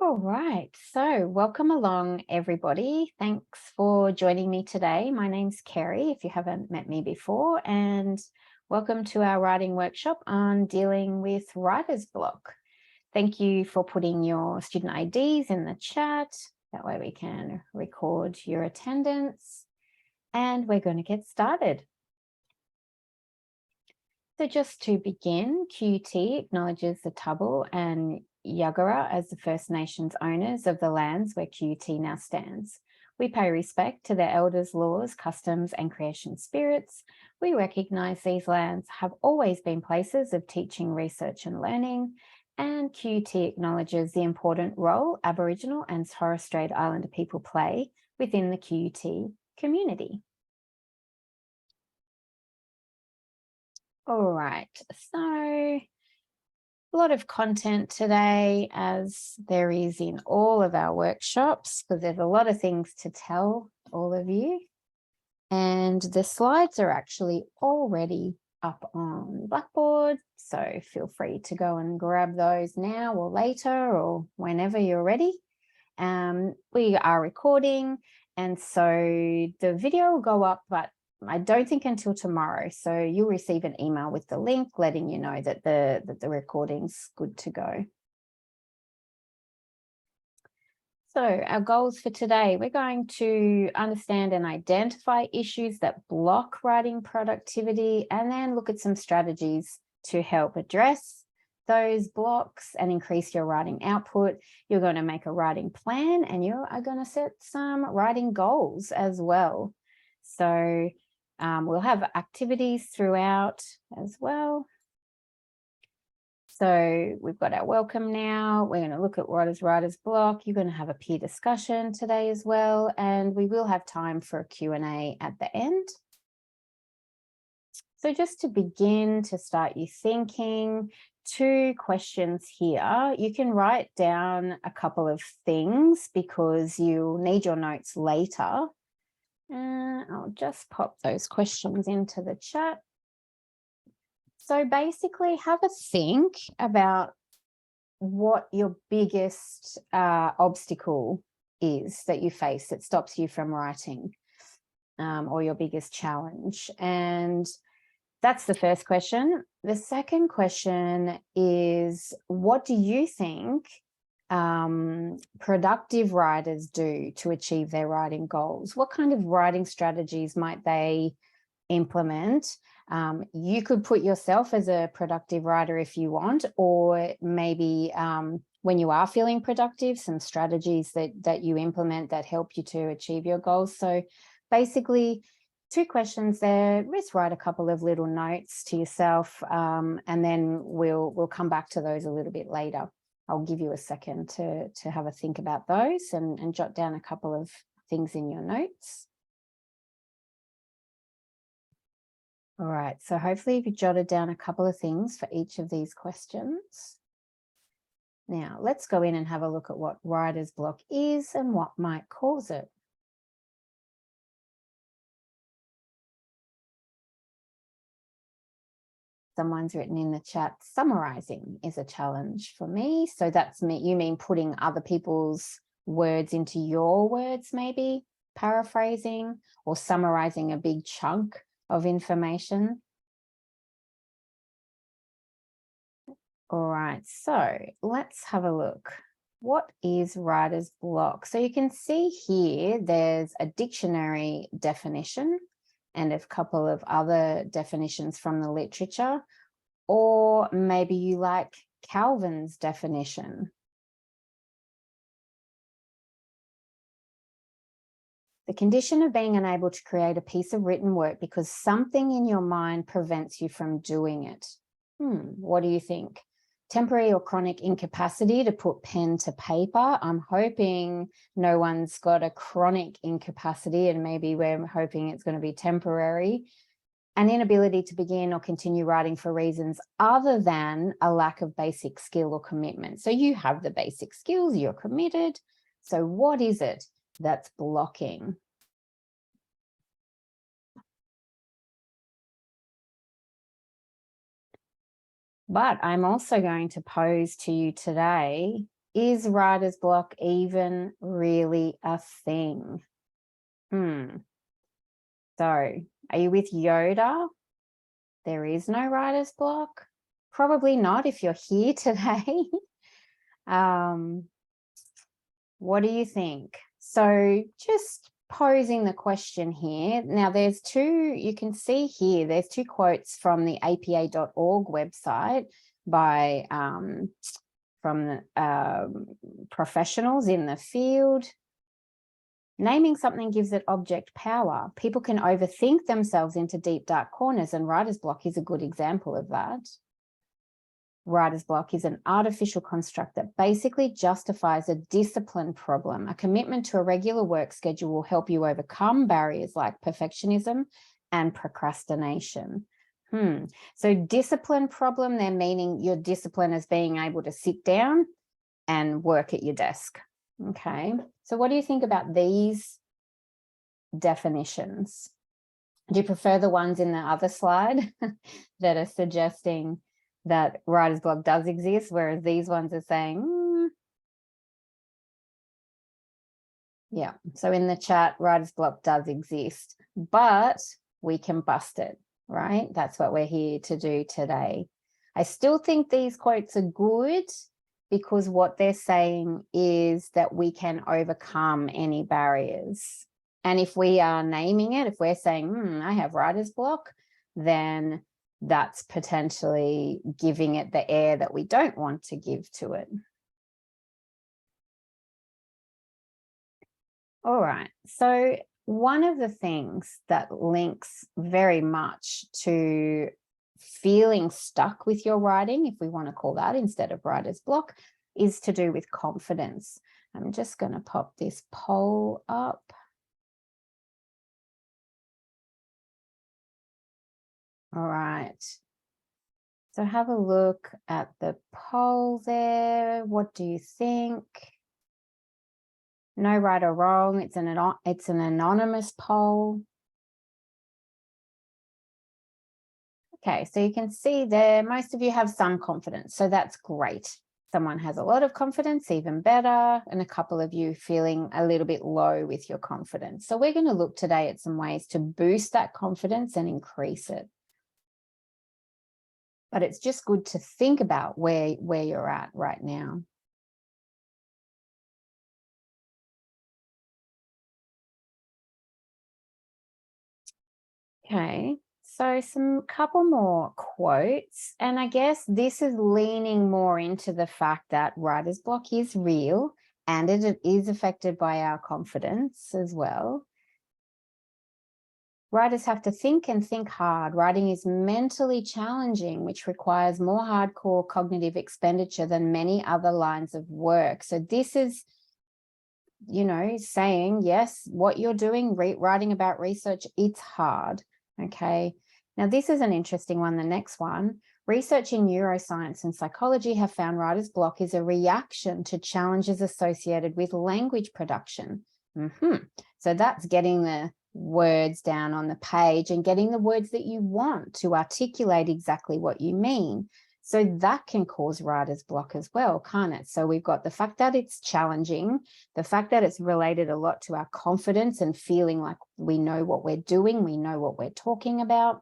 All right, so welcome along, everybody. Thanks for joining me today. My name's Kerry, if you haven't met me before, and welcome to our writing workshop on dealing with writer's block. Thank you for putting your student IDs in the chat. That way we can record your attendance, and we're going to get started. So just to begin, QUT acknowledges the Turrbal and Yagara as the First Nations owners of the lands where QUT now stands. We pay respect to their elders, laws, customs, and creation spirits. We recognise these lands have always been places of teaching, research, and learning, and QUT acknowledges the important role Aboriginal and Torres Strait Islander people play within the QUT community. All right, so a lot of content today, as there is in all of our workshops, because there's a lot of things to tell all of you. And the slides are actually already up on Blackboard, so feel free to go and grab those now or later or whenever you're ready. We are recording, and so the video will go up, but I don't think until tomorrow. So you'll receive an email with the link letting you know that the recording's good to go. So our goals for today, we're going to understand and identify issues that block writing productivity, and then look at some strategies to help address those blocks and increase your writing output. You're going to make a writing plan, and you are going to set some writing goals as well. So we'll have activities throughout as well. So we've got our welcome now. We're going to look at what is writer's block. You're going to have a peer discussion today as well. And we will have time for a Q&A at the end. So just to begin, to start you thinking, 2 questions here. You can write down a couple of things because you'll need your notes later. I'll just pop those questions into the chat. So basically, have a think about what your biggest obstacle is that you face that stops you from writing, or your biggest challenge. And that's the first question. The second question is, what do you think productive writers do to achieve their writing goals? What kind of writing strategies might they implement? You could put yourself as a productive writer if you want, or maybe when you are feeling productive, some strategies that you implement that help you to achieve your goals. So basically, 2 questions there. Just write a couple of little notes to yourself, and then we'll come back to those a little bit later. I'll give you a second to have a think about those and jot down a couple of things in your notes. All right, so hopefully you've jotted down a couple of things for each of these questions. Now, let's go in and have a look at what writer's block is and what might cause it. Someone's written in the chat, summarizing is a challenge for me. So that's me. You mean putting other people's words into your words, maybe paraphrasing or summarizing a big chunk of information. All right, so let's have a look. What is writer's block? So you can see here, there's a dictionary definition and a couple of other definitions from the literature, or maybe you like Calvin's definition. The condition of being unable to create a piece of written work because something in your mind prevents you from doing it. What do you think? Temporary or chronic incapacity to put pen to paper. I'm hoping no one's got a chronic incapacity, and maybe we're hoping it's going to be temporary. An inability to begin or continue writing for reasons other than a lack of basic skill or commitment. So you have the basic skills, you're committed. So what is it that's blocking? But I'm also going to pose to you today Is writer's block even really a thing? So, are you with Yoda? There is no writer's block? Probably not if you're here today. What do you think? So just posing the question here. Now there's you can see here, there's 2 quotes from the apa.org website by from the professionals in the field. Naming something gives it object power. People can overthink themselves into deep, dark corners, and writer's block is a good example of that. Writer's block is an artificial construct that basically justifies a discipline problem. A commitment to a regular work schedule will help you overcome barriers like perfectionism and procrastination. So discipline problem, they're meaning your discipline as being able to sit down and work at your desk. Okay, so what do you think about these definitions? Do you prefer the ones in the other slide that are suggesting that writer's block does exist, whereas these ones are saying, yeah, so in the chat, writer's block does exist, but we can bust it, right? That's what we're here to do today. I still think these quotes are good because what they're saying is that we can overcome any barriers. And if we are naming it, if we're saying, I have writer's block, then that's potentially giving it the air that we don't want to give to it. All right, so one of the things that links very much to feeling stuck with your writing, if we want to call that instead of writer's block, is to do with confidence. I'm just going to pop this poll up. All right. So have a look at the poll there. What do you think? No right or wrong. It's an anonymous poll. Okay, so you can see there, most of you have some confidence, so that's great. Someone has a lot of confidence, even better, and a couple of you feeling a little bit low with your confidence. So we're going to look today at some ways to boost that confidence and increase it. But it's just good to think about where you're at right now. Okay, so couple more quotes, and I guess this is leaning more into the fact that writer's block is real and it is affected by our confidence as well. Writers have to think and think hard. Writing is mentally challenging, which requires more hardcore cognitive expenditure than many other lines of work. So this is, saying, yes, what you're doing, writing about research, it's hard. Okay, now this is an interesting one, the next one. Research in neuroscience and psychology have found writer's block is a reaction to challenges associated with language production. So that's getting the words down on the page and getting the words that you want to articulate exactly what you mean. So that can cause writer's block as well, can't it? So we've got the fact that it's challenging, the fact that it's related a lot to our confidence and feeling like we know what we're doing, we know what we're talking about.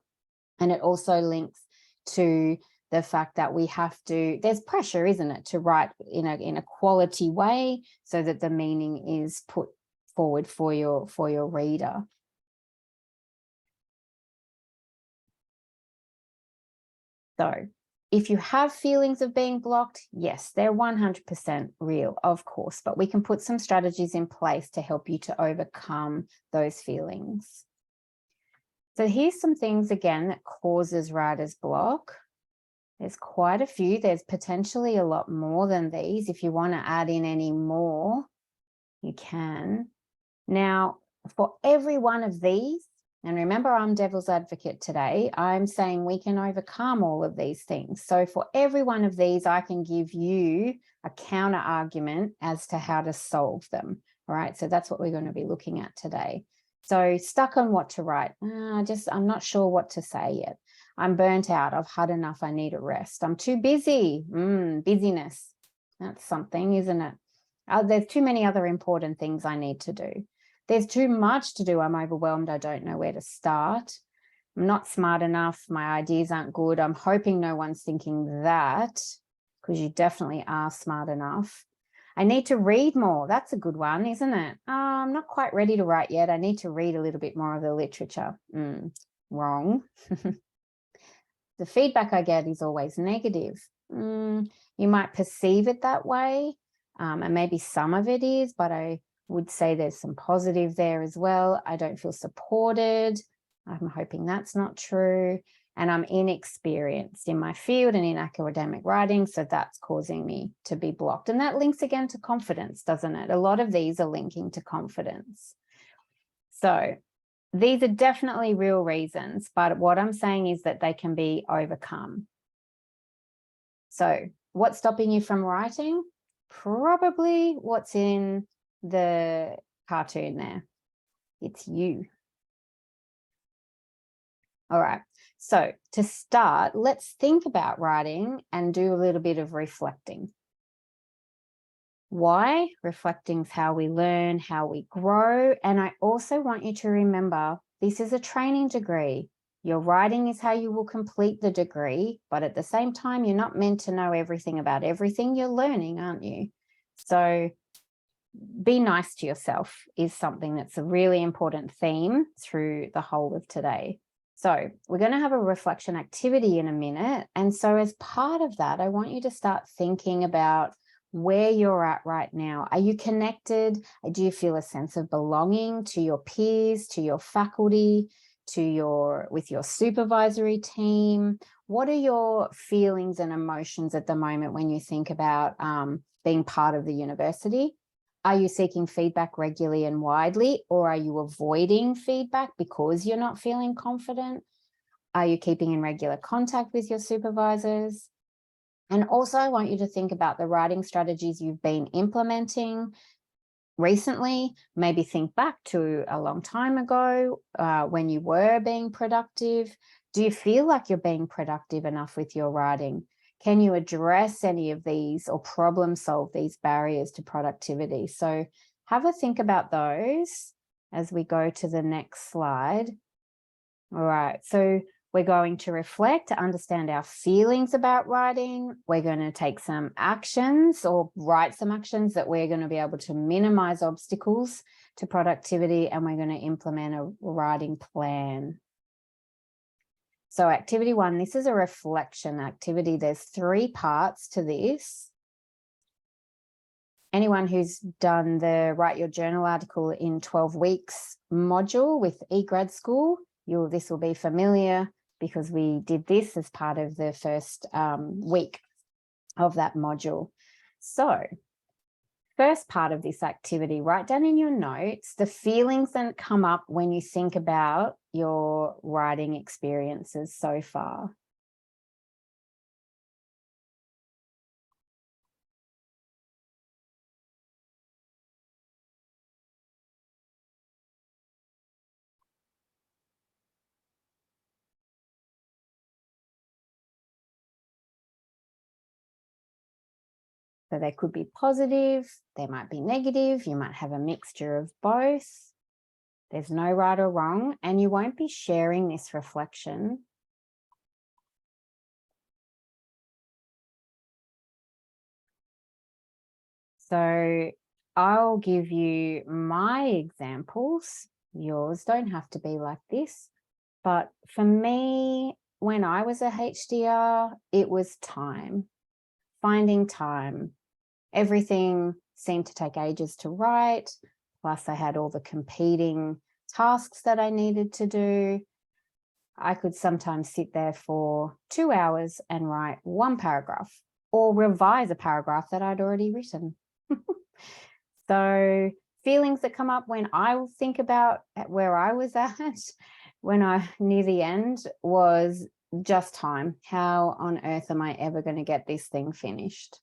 And it also links to the fact that we have to, there's pressure, isn't it, to write in a quality way so that the meaning is put forward for your reader. So if you have feelings of being blocked, yes, they're 100% real, of course, but we can put some strategies in place to help you to overcome those feelings. So here's some things, again, that causes writer's block. There's quite a few. There's potentially a lot more than these. If you want to add in any more, you can. Now, for every one of these, and remember, I'm devil's advocate today, I'm saying we can overcome all of these things. So for every one of these, I can give you a counter argument as to how to solve them. All right, so that's what we're going to be looking at today. So stuck on what to write. I'm not sure what to say yet. I'm burnt out. I've had enough. I need a rest. I'm too busy. Busyness. That's something, isn't it? There's too many other important things I need to do. There's too much to do. I'm overwhelmed. I don't know where to start. I'm not smart enough. My ideas aren't good. I'm hoping no one's thinking that, because you definitely are smart enough. I need to read more. That's a good one, isn't it? I'm not quite ready to write yet. I need to read a little bit more of the literature. Wrong. The feedback I get is always negative. You might perceive it that way, and maybe some of it is, but I would say there's some positive there as well. I don't feel supported. I'm hoping that's not true. And I'm inexperienced in my field and in academic writing, so that's causing me to be blocked. And that links again to confidence, doesn't it? A lot of these are linking to confidence. So these are definitely real reasons, but what I'm saying is that they can be overcome. So what's stopping you from writing? Probably what's in the cartoon there. It's you. All right. So to start, let's think about writing and do a little bit of reflecting. Why? Reflecting is how we learn, how we grow. And I also want you to remember, this is a training degree. Your writing is how you will complete the degree, but at the same time, you're not meant to know everything about everything. You're learning, aren't you? So be nice to yourself is something that's a really important theme through the whole of today. So we're going to have a reflection activity in a minute. And so as part of that, I want you to start thinking about where you're at right now. Are you connected? Do you feel a sense of belonging to your peers, to your faculty, with your supervisory team? What are your feelings and emotions at the moment when you think about being part of the university? Are you seeking feedback regularly and widely, or are you avoiding feedback because you're not feeling confident? Are you keeping in regular contact with your supervisors? And also, I want you to think about the writing strategies you've been implementing recently. Maybe think back to a long time ago when you were being productive. Do you feel like you're being productive enough with your writing? Can you address any of these or problem solve these barriers to productivity? So have a think about those as we go to the next slide. All right, so we're going to reflect to understand our feelings about writing. We're going to take some actions or write some actions that we're going to be able to minimize obstacles to productivity, and we're going to implement a writing plan. So activity 1, this is a reflection activity. There's 3 parts to this. Anyone who's done the Write Your Journal article in 12 weeks module with eGrad School, this will be familiar because we did this as part of the first week of that module. So first part of this activity, write down in your notes the feelings that come up when you think about your writing experiences so far. So they could be positive, they might be negative, you might have a mixture of both. There's no right or wrong, and you won't be sharing this reflection. So I'll give you my examples. Yours don't have to be like this. But for me, when I was a HDR, it was time, finding time. Everything seemed to take ages to write. Plus I had all the competing tasks that I needed to do. I could sometimes sit there for 2 hours and write 1 paragraph or revise a paragraph that I'd already written. So feelings that come up when I think about where I was at near the end was just time. How on earth am I ever going to get this thing finished?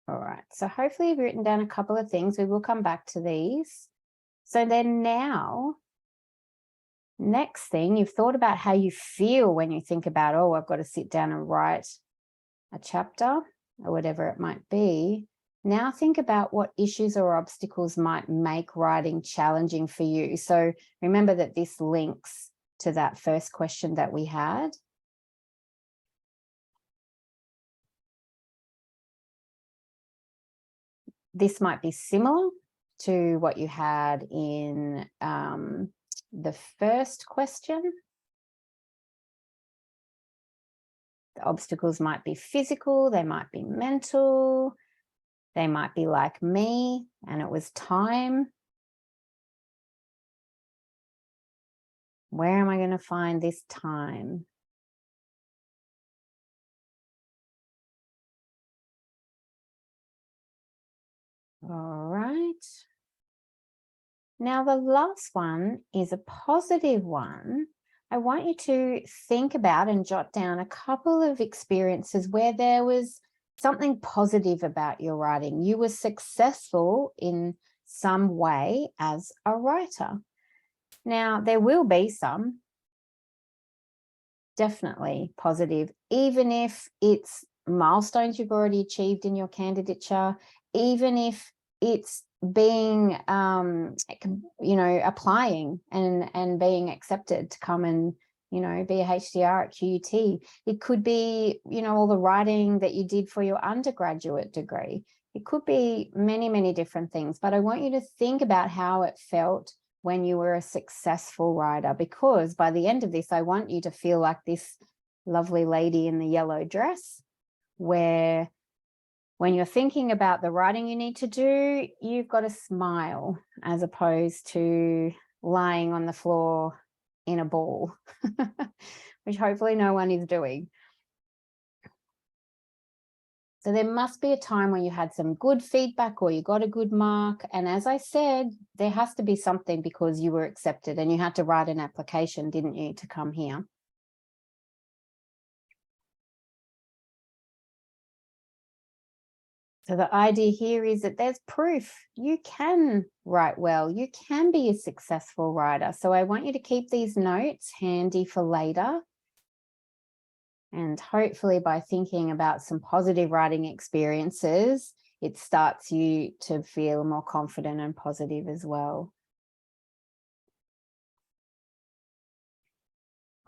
All right, so hopefully you've written down a couple of things. We will come back to these. So then now Next thing, you've thought about how you feel when you think about, oh, I've got to sit down and write a chapter or whatever it might be. Now think about what issues or obstacles might make writing challenging for you. So remember that this links to that first question that we had. This might be similar to what you had in the first question. The obstacles might be physical, they might be mental, they might be like me, and it was time. Where am I going to find this time? All right. Now the last one is a positive one. I want you to think about and jot down a couple of experiences where there was something positive about your writing. You were successful in some way as a writer. Now, there will be some definitely positive, even if it's milestones you've already achieved in your candidature, even if it's being, applying and being accepted to come and, be a HDR at QUT. It could be, all the writing that you did for your undergraduate degree. It could be many, many different things, but I want you to think about how it felt when you were a successful writer, because by the end of this, I want you to feel like this lovely lady in the yellow dress, where when you're thinking about the writing you need to do, you've got to smile as opposed to lying on the floor in a ball, which hopefully no one is doing. So there must be a time when you had some good feedback or you got a good mark. And as I said, there has to be something because you were accepted and you had to write an application, didn't you, to come here? So the idea here is that there's proof you can write well, you can be a successful writer. So I want you to keep these notes handy for later. And hopefully by thinking about some positive writing experiences, it starts you to feel more confident and positive as well.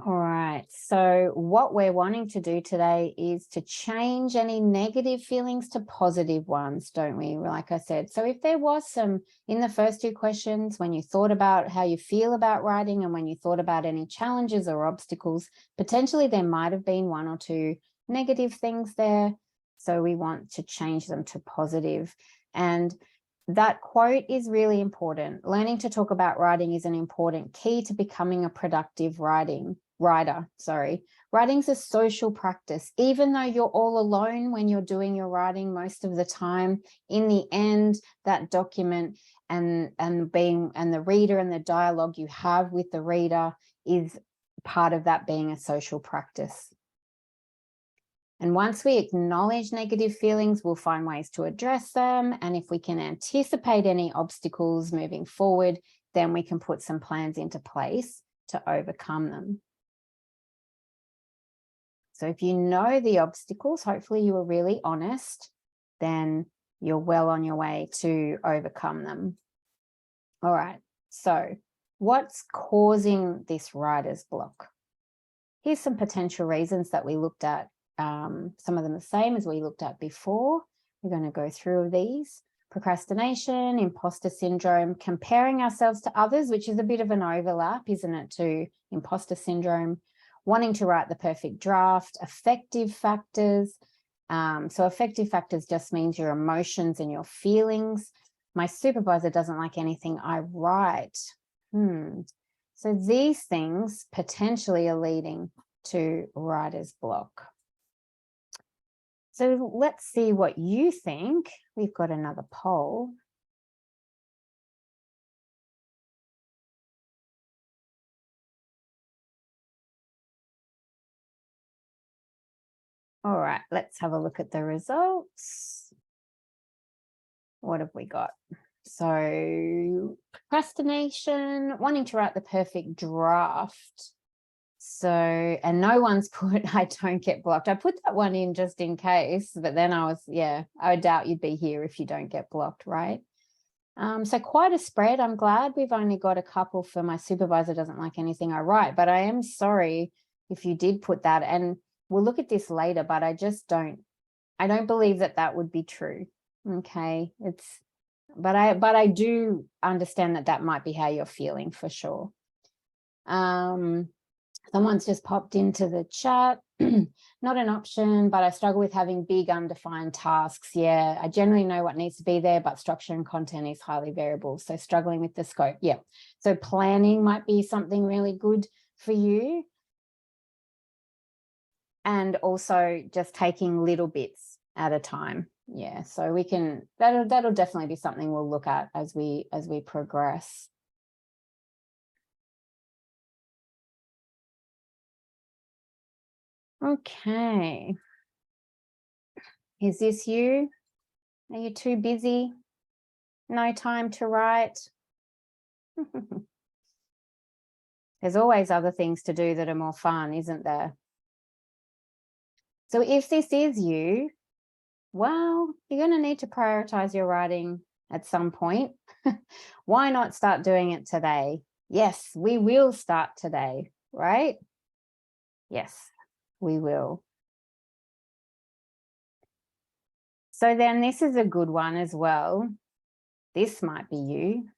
All right, so what we're wanting to do today is to change any negative feelings to positive ones, don't we? Like I said, so if there was some in the first two questions, when you thought about how you feel about writing and when you thought about any challenges or obstacles, potentially there might have been one or two negative things there. So we want to change them to positive. And that quote is really important. Learning to talk about writing is an important key to becoming a productive writer. Writing's a social practice. Even though you're all alone when you're doing your writing most of the time, in the end, that document and the reader and the dialogue you have with the reader is part of that being a social practice. And once we acknowledge negative feelings, we'll find ways to address them. And if we can anticipate any obstacles moving forward, then we can put some plans into place to overcome them. So if you know the obstacles, hopefully you were really honest, then you're well on your way to overcome them. All right, so what's causing this writer's block? Here's some potential reasons that we looked at. Some of them the same as we looked at before. We're going to go through these. Procrastination, imposter syndrome, comparing ourselves to others, which is a bit of an overlap, isn't it, to imposter syndrome, wanting to write the perfect draft, affective factors. So affective factors just means your emotions and your feelings. My supervisor doesn't like anything I write. So these things potentially are leading to writer's block. So let's see what you think. We've got another poll. All right, let's have a look at the results. What have we got? So procrastination, wanting to write the perfect draft. So, and no one's put, I don't get blocked. I put that one in just in case, but then I doubt you'd be here if you don't get blocked, right? So quite a spread. I'm glad we've only got a couple for my supervisor doesn't like anything I write, but I am sorry if you did put that, and we'll look at this later, but I don't believe that would be true. Okay. But I do understand that might be how you're feeling for sure. Someone's just popped into the chat. Not an option, but I struggle with having big undefined tasks. Yeah, I generally know what needs to be there, but structure and content is highly variable. So struggling with the scope. Yeah. So planning might be something really good for you. And also just taking little bits at a time. Yeah, so we can, that'll definitely be something we'll look at as we progress. Okay. Is this you? Are you too busy? No time to write? There's always other things to do that are more fun, isn't there? So if this is you, well, you're going to need to prioritize your writing at some point. Why not start doing it today? Yes, we will start today, right? Yes, we will. So then this is a good one as well. This might be you.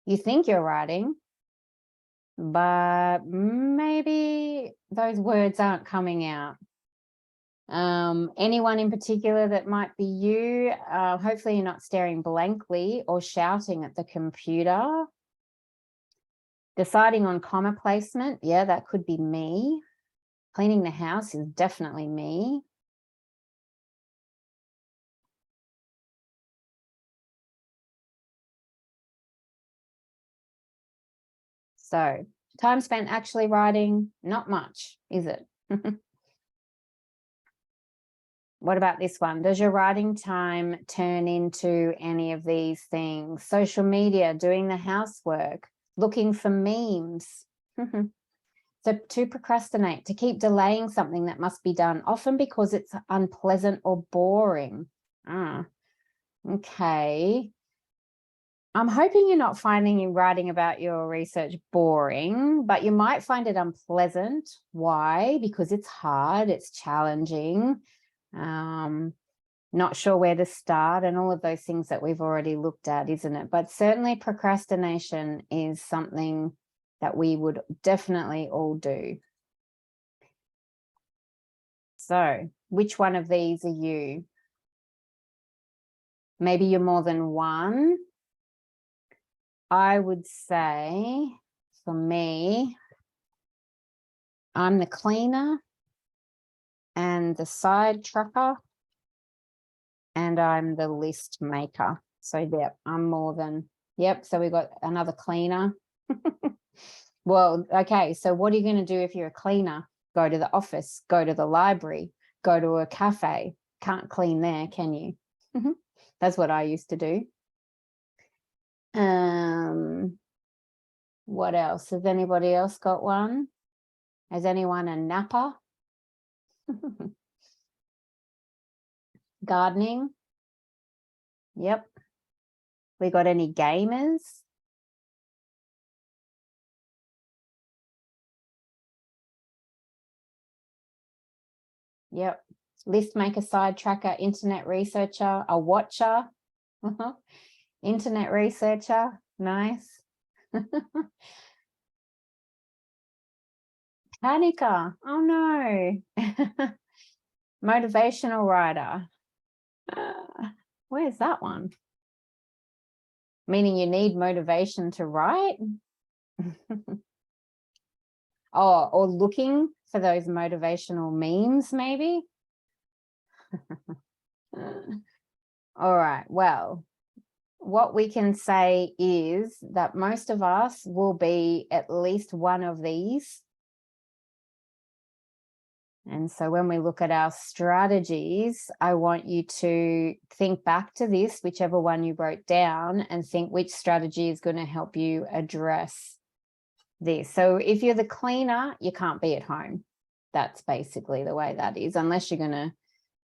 You think you're writing, but maybe those words aren't coming out. Anyone in particular that might be you? Hopefully you're not staring blankly or shouting at the computer. Deciding on comma placement. Yeah, that could be me. Cleaning the house is definitely me. So time spent actually writing, not much, is it? What about this one? Does your writing time turn into any of these things? Social media, doing the housework, looking for memes. So to procrastinate, to keep delaying something that must be done, often because it's unpleasant or boring. Okay. I'm hoping you're not finding you writing about your research boring, but you might find it unpleasant. Why? Because it's hard, it's challenging, not sure where to start, and all of those things that we've already looked at, isn't it? But certainly procrastination is something that we would definitely all do. So which one of these are you? Maybe you're more than one. I would say for me, I'm the cleaner and the side trucker, and I'm the list maker. So yep, I'm more than, yep. So we got another cleaner. Well, okay. So what are you going to do if you're a cleaner? Go to the office, go to the library, go to a cafe. Can't clean there, can you? That's what I used to do. What else? Has anybody else got one? Has anyone a napper? Gardening. Yep. We got any gamers? Yep. List maker, side tracker, internet researcher, a watcher. Internet researcher. Nice. Panicker. Oh no. Motivational writer. Where's that one? Meaning you need motivation to write? Oh, or looking for those motivational memes, maybe? All right, well, what we can say is that most of us will be at least one of these. And so when we look at our strategies, I want you to think back to this, whichever one you wrote down, and think which strategy is going to help you address this. So if you're the cleaner, you can't be at home. That's basically the way that is, unless you're going to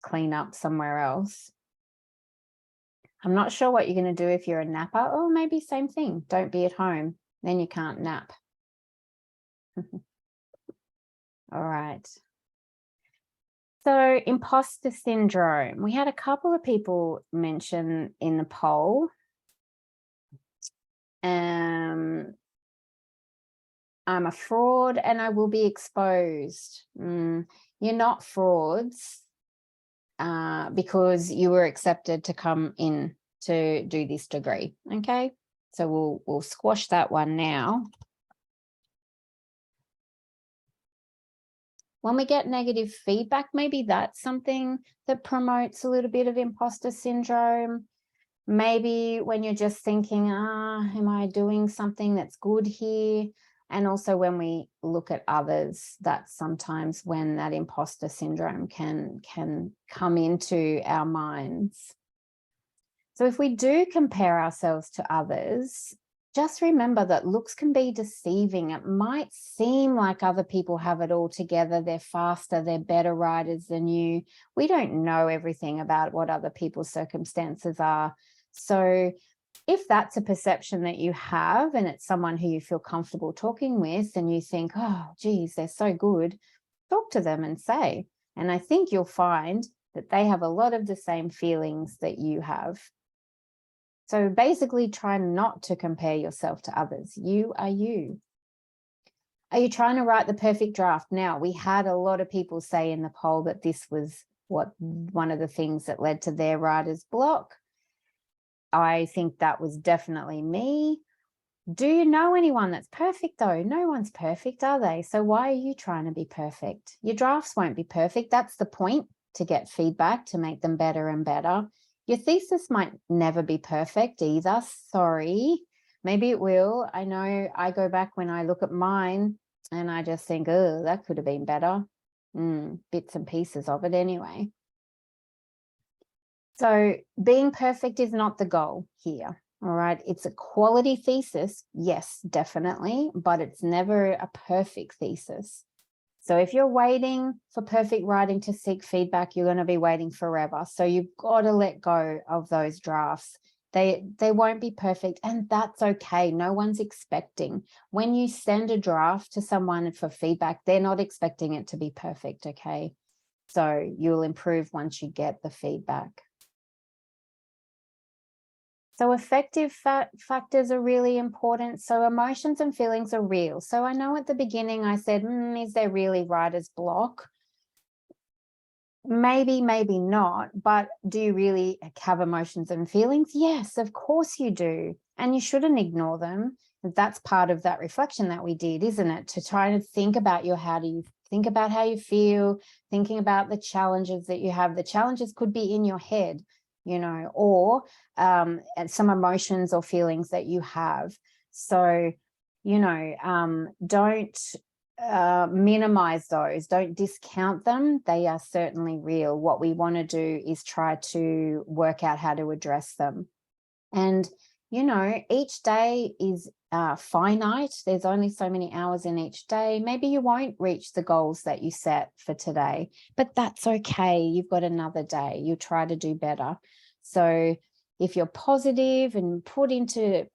clean up somewhere else. I'm not sure what you're going to do if you're a napper. Oh, maybe same thing. Don't be at home. Then you can't nap. All right. So imposter syndrome. We had a couple of people mention in the poll. I'm a fraud and I will be exposed. You're not frauds because you were accepted to come in to do this degree. Okay, so we'll squash that one now. When we get negative feedback, maybe that's something that promotes a little bit of imposter syndrome. Maybe when you're just thinking, am I doing something that's good here? And also when we look at others, that's sometimes when that imposter syndrome can come into our minds. So if we do compare ourselves to others, just remember that looks can be deceiving. It might seem like other people have it all together. They're faster, they're better writers than you. We don't know everything about what other people's circumstances are. So if that's a perception that you have and it's someone who you feel comfortable talking with and you think, oh, geez, they're so good, talk to them and say. And I think you'll find that they have a lot of the same feelings that you have. So basically try not to compare yourself to others. You are you. Are you trying to write the perfect draft? Now, we had a lot of people say in the poll that this was one of the things that led to their writer's block. I think that was definitely me. Do you know anyone that's perfect though? No one's perfect, are they? So why are you trying to be perfect? Your drafts won't be perfect. That's the point, to get feedback, to make them better and better. Your thesis might never be perfect either. Sorry, maybe it will. I know I go back when I look at mine and I just think, oh, that could have been better. Bits and pieces of it anyway. So being perfect is not the goal here. All right. It's a quality thesis. Yes, definitely. But it's never a perfect thesis. So if you're waiting for perfect writing to seek feedback, you're going to be waiting forever. So you've got to let go of those drafts. They won't be perfect, and that's okay. No one's expecting. When you send a draft to someone for feedback, they're not expecting it to be perfect, okay? So you'll improve once you get the feedback. So affective factors are really important. So emotions and feelings are real. So I know at the beginning I said, is there really writer's block? Maybe, maybe not. But do you really have emotions and feelings? Yes, of course you do. And you shouldn't ignore them. That's part of that reflection that we did, isn't it? To try to think about how do you think about how you feel, thinking about the challenges that you have. The challenges could be in your head, you know, or and some emotions or feelings that you have. So, you know, don't minimize those, don't discount them. They are certainly real. What we want to do is try to work out how to address them. And, you know, each day is finite. There's only so many hours in each day. Maybe you won't reach the goals that you set for today, but that's okay. You've got another day. You try to do better. So if you're positive and put into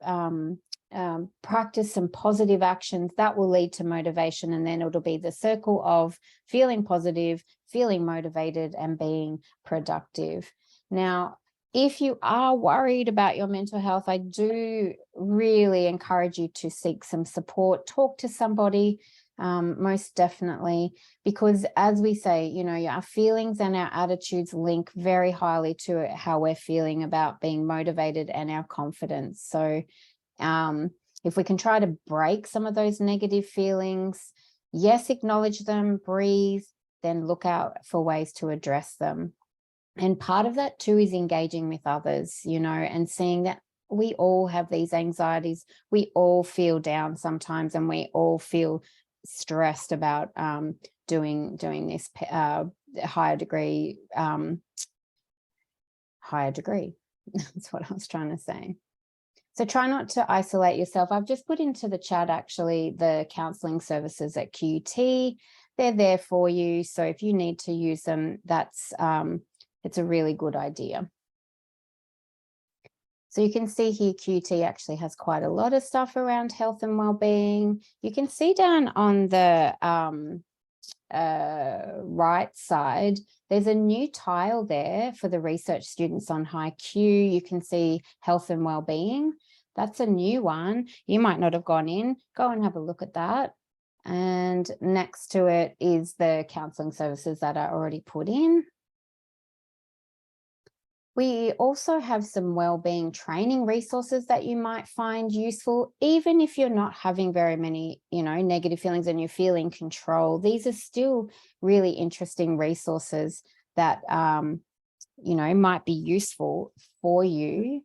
practice some positive actions, that will lead to motivation, and then it'll be the circle of feeling positive, feeling motivated, and being productive. Now, if you are worried about your mental health, I do really encourage you to seek some support, talk to somebody, most definitely, because as we say, you know, our feelings and our attitudes link very highly to how we're feeling about being motivated and our confidence. So if we can try to break some of those negative feelings, yes, acknowledge them, breathe, then look out for ways to address them. And part of that too is engaging with others, you know, and seeing that we all have these anxieties. We all feel down sometimes, and we all feel stressed about doing this higher degree. That's what I was trying to say. So try not to isolate yourself. I've just put into the chat, actually, the counselling services at QT. They're there for you. So if you need to use them, it's a really good idea. So you can see here, QT actually has quite a lot of stuff around health and well-being. You can see down on the right side, there's a new tile there for the research students on HiQ. You can see health and well-being. That's a new one. You might not have gone in. Go and have a look at that. And next to it is the counselling services that are already put in. We also have some wellbeing training resources that you might find useful, even if you're not having very many, negative feelings and you're feeling control. These are still really interesting resources that, might be useful for you.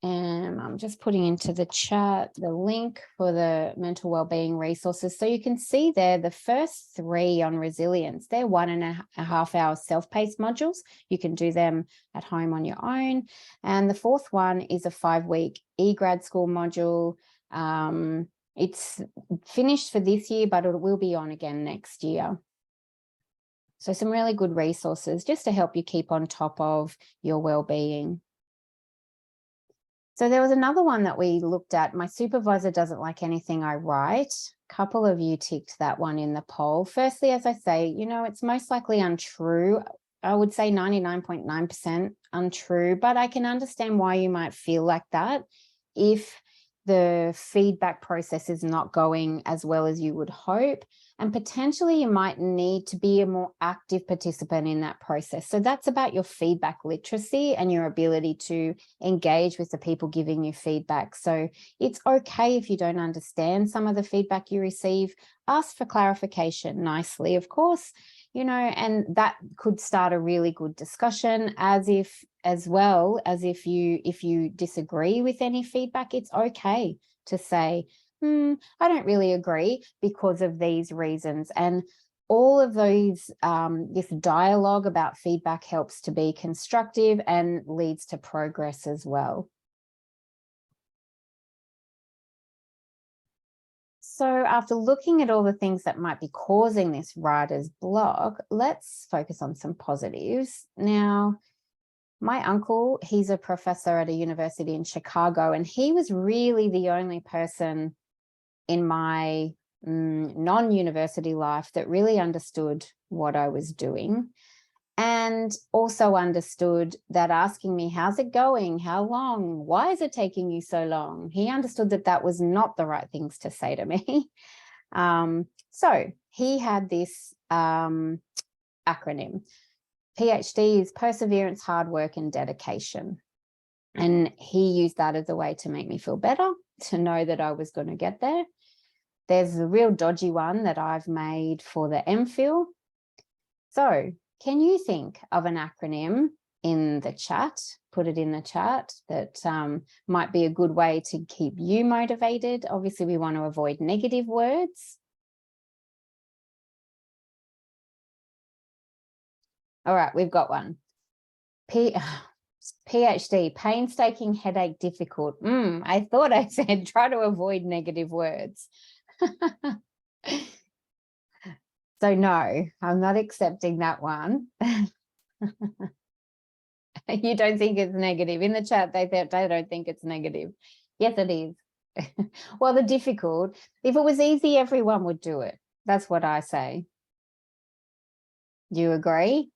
And I'm just putting into the chat the link for the mental wellbeing resources. So you can see there the first 3 on resilience. They're 1.5 hour self-paced modules. You can do them at home on your own. And the 4th one is a 5-week eGrad School module. It's finished for this year, but it will be on again next year. So some really good resources just to help you keep on top of your wellbeing. So there was another one that we looked at. My supervisor doesn't like anything I write. A couple of you ticked that one in the poll. Firstly, as I say, it's most likely untrue. I would say 99.9% untrue, but I can understand why you might feel like that if the feedback process is not going as well as you would hope. And potentially you might need to be a more active participant in that process. So that's about your feedback literacy and your ability to engage with the people giving you feedback. So it's okay if you don't understand some of the feedback you receive. Ask for clarification nicely, of course, and that could start a really good discussion. As well as if you disagree with any feedback, it's okay to say, I don't really agree because of these reasons. And all of those, this dialogue about feedback helps to be constructive and leads to progress as well. So after looking at all the things that might be causing this writer's block, let's focus on some positives. Now, my uncle, he's a professor at a university in Chicago, and he was really the only person in my non-university life that really understood what I was doing, and also understood that asking me, how's it going? How long? Why is it taking you so long? He understood that that was not the right things to say to me. So he had this acronym. PhD is perseverance, hard work, and dedication. And he used that as a way to make me feel better, to know that I was going to get there. There's a real dodgy one that I've made for the MPhil. So can you think of an acronym in the chat? Put it in the chat that might be a good way to keep you motivated. Obviously, we want to avoid negative words. All right, we've got one. PhD, painstaking, headache, difficult. I thought I said try to avoid negative words. So no, I'm not accepting that one. You don't think it's negative. In the chat, they don't think it's negative. Yes, it is. Well, the difficult, if it was easy, everyone would do it. That's what I say. Do you agree?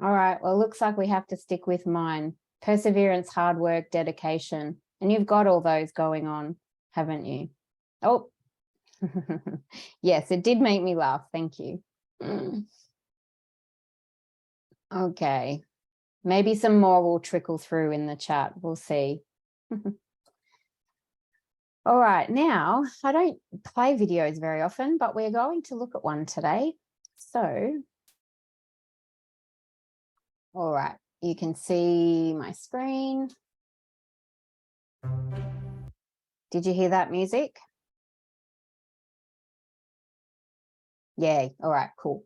All right, well, looks like we have to stick with mine. Perseverance, hard work, dedication. And you've got all those going on, haven't you? Oh, yes, it did make me laugh. Thank you. Okay, maybe some more will trickle through in the chat. We'll see. All right, now, I don't play videos very often, but we're going to look at one today. So, all right, you can see my screen. Did you hear that music? Yay. All right, cool.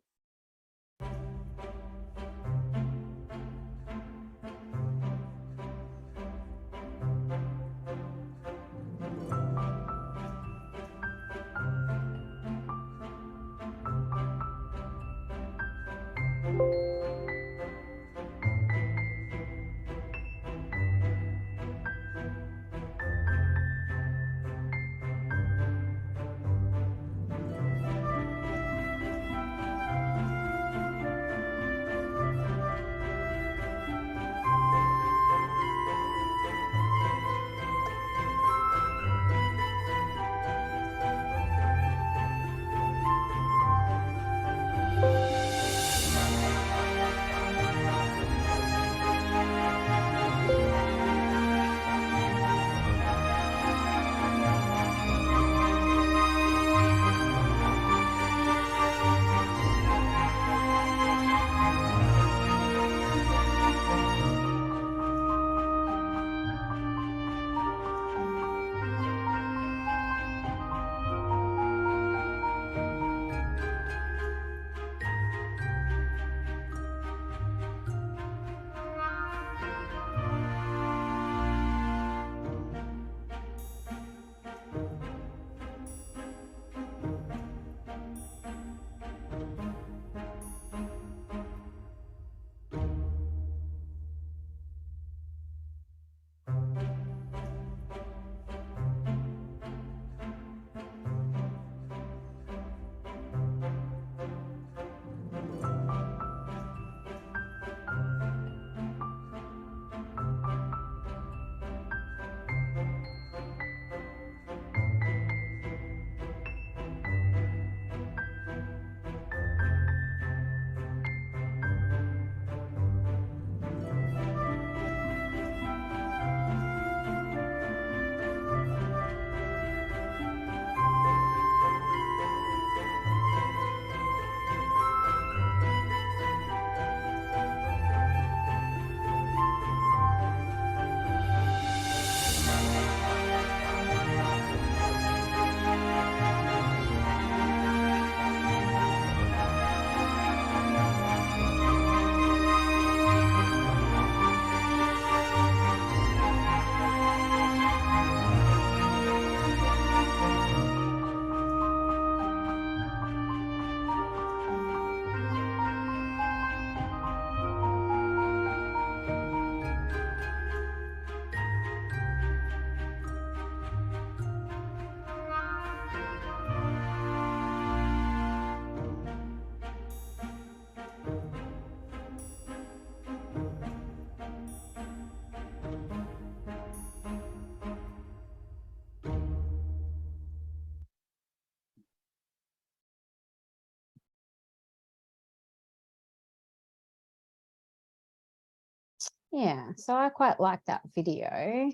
Yeah, so I quite like that video.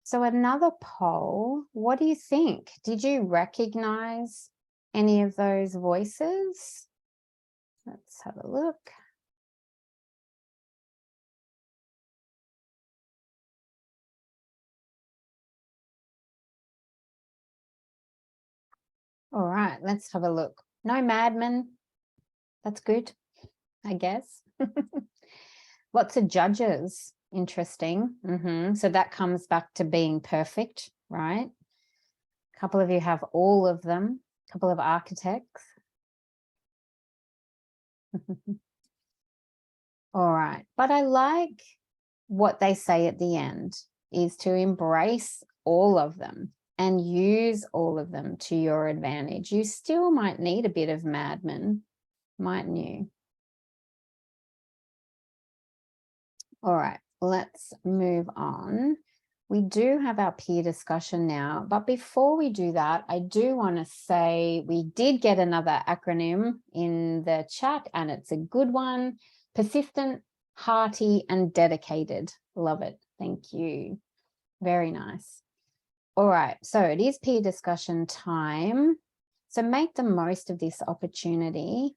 So another poll, what do you think? Did you recognize any of those voices? Let's have a look. All right, let's have a look. No madmen. That's good, I guess. Lots of judges. Interesting. So that comes back to being perfect, right? A couple of you have all of them. A couple of architects. All right. But I like what they say at the end is to embrace all of them and use all of them to your advantage. You still might need a bit of madman, mightn't you? All right, let's move on. We do have our peer discussion now, but before we do that, I do want to say we did get another acronym in the chat, and it's a good one: persistent, hearty, and dedicated. Love it. Thank you. Very nice. All right, so it is peer discussion time. So make the most of this opportunity.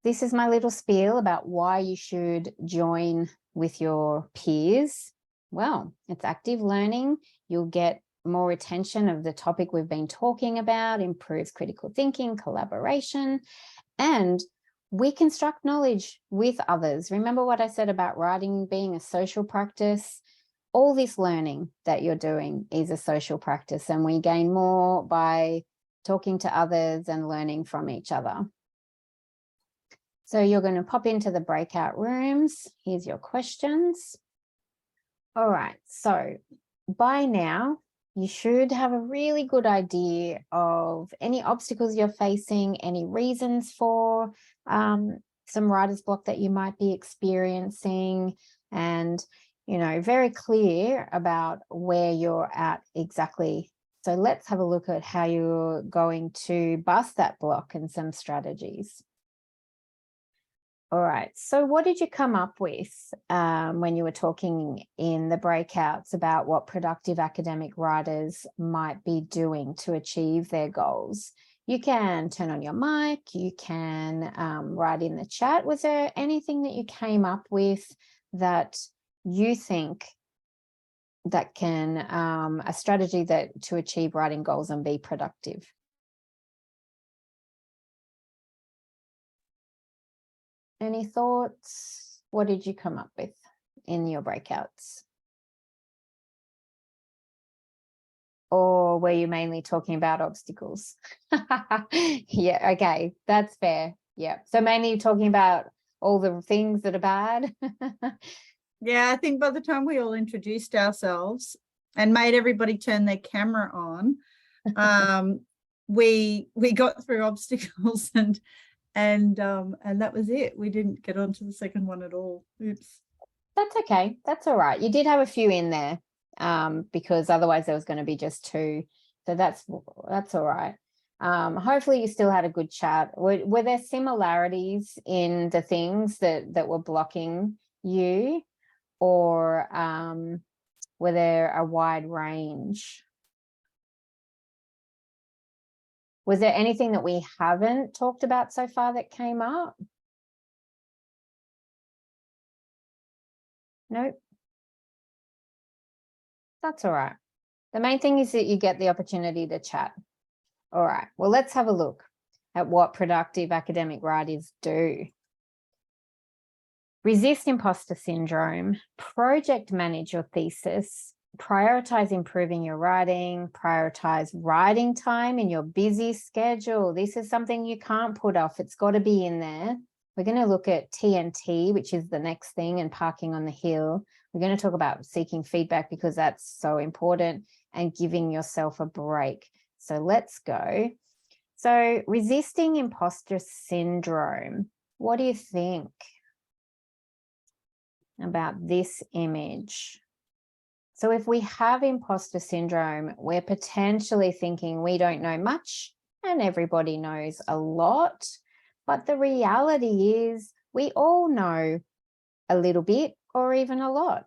This is my little spiel about why you should join with your peers. Well, it's active learning. You'll get more retention of the topic we've been talking about, improves critical thinking, collaboration, and we construct knowledge with others. Remember what I said about writing being a social practice? All this learning that you're doing is a social practice, and we gain more by talking to others and learning from each other. So you're going to pop into the breakout rooms. Here's your questions. All right, so by now, you should have a really good idea of any obstacles you're facing, any reasons for some writer's block that you might be experiencing, and, you know, very clear about where you're at exactly. So let's have a look at how you're going to bust that block and some strategies. All right, so what did you come up with when you were talking in the breakouts about what productive academic writers might be doing to achieve their goals? You can turn on your mic, you can write in the chat. Was there anything that you came up with that you think that can, a strategy that to achieve writing goals and be productive? Any thoughts? What did you come up with in your breakouts? Or were you mainly talking about obstacles? Yeah, okay, that's fair. Yeah, so mainly talking about all the things that are bad. Yeah, I think by the time we all introduced ourselves and made everybody turn their camera on, we got through obstacles and that was it. We didn't get on to the second one at all. Oops. That's okay. That's all right. You did have a few in there because otherwise there was going to be just two. So that's all right. Hopefully you still had a good chat. Were there similarities in the things that were blocking you, or were there a wide range? Was there anything that we haven't talked about so far that came up? Nope. That's all right. The main thing is that you get the opportunity to chat. All right, well, let's have a look at what productive academic writers do. Resist imposter syndrome, project manage your thesis, prioritize improving your writing, prioritize writing time in your busy schedule. This is something you can't put off. It's got to be in there. We're going to look at TNT, which is the next thing, and parking on the hill. We're going to talk about seeking feedback because that's so important, and giving yourself a break. So let's go. So resisting imposter syndrome. What do you think about this image? So if we have imposter syndrome, we're potentially thinking we don't know much and everybody knows a lot. But the reality is we all know a little bit or even a lot.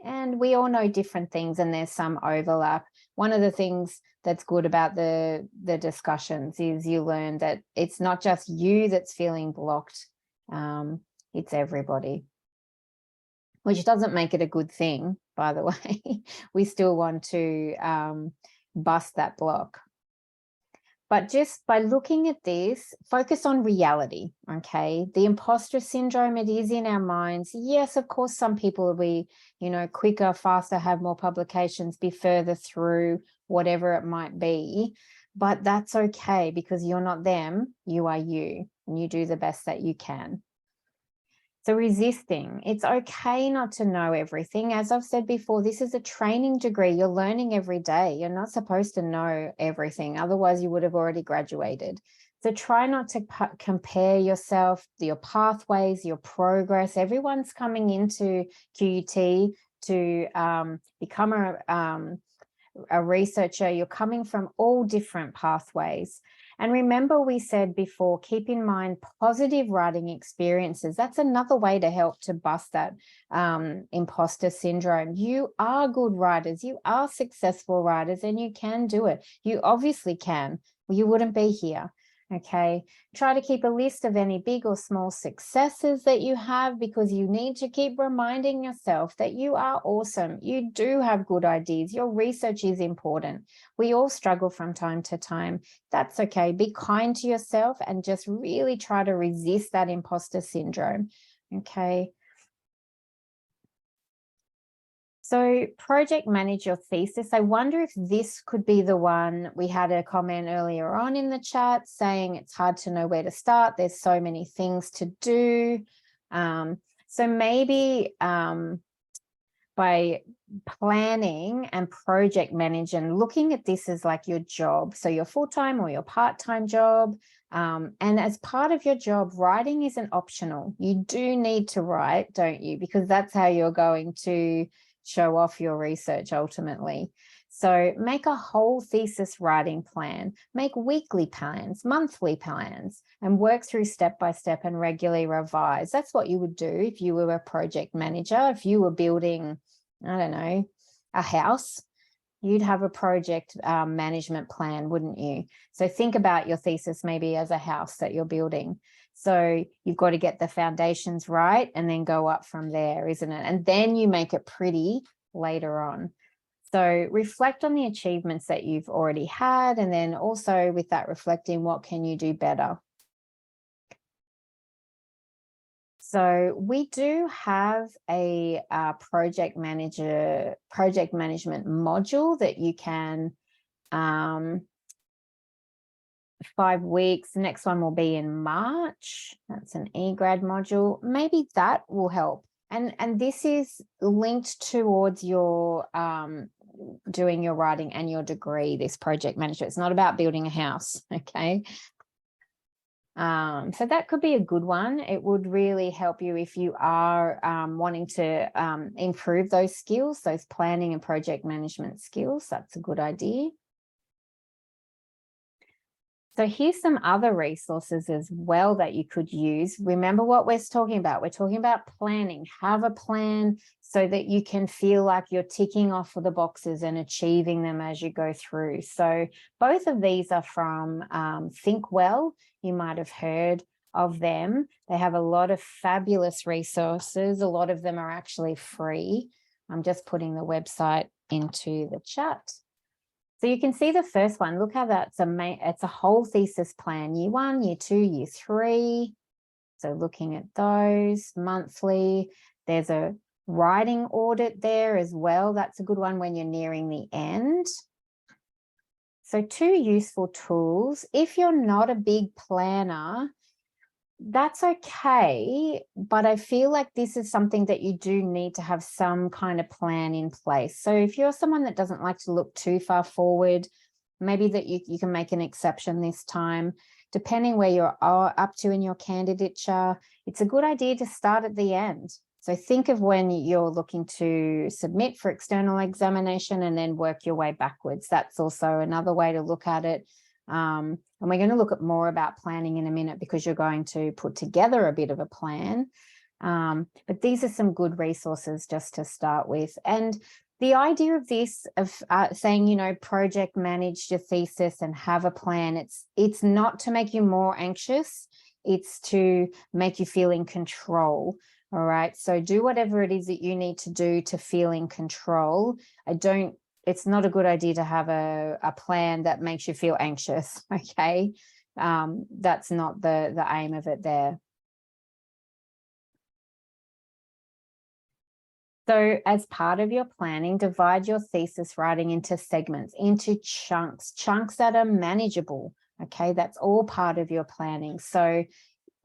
And we all know different things, and there's some overlap. One of the things that's good about the discussions is you learn that it's not just you that's feeling blocked, it's everybody, which doesn't make it a good thing, by the way. We still want to bust that block. But just by looking at this, focus on reality, okay? The imposter syndrome, it is in our minds. Yes, of course, some people will be, you know, quicker, faster, have more publications, be further through, whatever it might be. But that's okay, because you're not them, you are you, and you do the best that you can. So resisting, it's okay not to know everything. As I've said before, this is a training degree. You're learning every day. You're not supposed to know everything. Otherwise, you would have already graduated. So try not to compare yourself, your pathways, your progress. Everyone's coming into QUT to become a researcher. You're coming from all different pathways. And remember, we said before, keep in mind positive writing experiences. That's another way to help to bust that imposter syndrome. You are good writers, you are successful writers, and you can do it. You obviously can. You wouldn't be here. Okay, try to keep a list of any big or small successes that you have, because you need to keep reminding yourself that you are awesome. You do have good ideas. Your research is important. We all struggle from time to time. That's okay. Be kind to yourself and just really try to resist that imposter syndrome. Okay. So project manage your thesis. I wonder if this could be the one. We had a comment earlier on in the chat saying it's hard to know where to start. There's so many things to do. So maybe by planning and project manage and looking at this as like your job, so your full-time or your part-time job, and as part of your job, writing isn't optional. You do need to write, don't you? Because that's how you're going to show off your research ultimately. So make a whole thesis writing plan, make weekly plans, monthly plans, and work through step by step and regularly revise. That's what you would do if you were a project manager. If you were building, I don't know, a house, you'd have a project management plan, wouldn't you? So think about your thesis maybe as a house that you're building. So you've got to get the foundations right and then go up from there, isn't it? And then you make it pretty later on. So reflect on the achievements that you've already had, and then also with that reflecting, what can you do better? So we do have a project management module that you can 5 weeks. The next one will be in March. That's an eGrad module. Maybe that will help. And this is linked towards your doing your writing and your degree, this project management. It's not about building a house, okay? So that could be a good one. It would really help you if you are wanting to improve those skills, those planning and project management skills. That's a good idea. So here's some other resources as well that you could use. Remember what we're talking about. We're talking about planning. Have a plan so that you can feel like you're ticking off the boxes and achieving them as you go through. So both of these are from Think Well. You might have heard of them. They have a lot of fabulous resources. A lot of them are actually free. I'm just putting the website into the chat. So you can see the first one. Look how that's it's a whole thesis plan, year 1, year 2, year 3. So looking at those monthly, there's a writing audit there as well. That's a good one when you're nearing the end. So 2 useful tools. If you're not a big planner, that's okay, but I feel like this is something that you do need to have some kind of plan in place. So if you're someone that doesn't like to look too far forward, maybe that you can make an exception this time. Depending where you're up to in your candidature, it's a good idea to start at the end. So think of when you're looking to submit for external examination and then work your way backwards. That's also another way to look at it. And we're going to look at more about planning in a minute, because you're going to put together a bit of a plan. But these are some good resources just to start with. And the idea of this, of saying, you know, project manage your thesis and have a plan, it's not to make you more anxious. It's to make you feel in control. All right. So do whatever it is that you need to do to feel in control. It's not a good idea to have a plan that makes you feel anxious, okay? That's not the aim of it there. So as part of your planning, divide your thesis writing into segments, into chunks that are manageable, okay? That's all part of your planning. So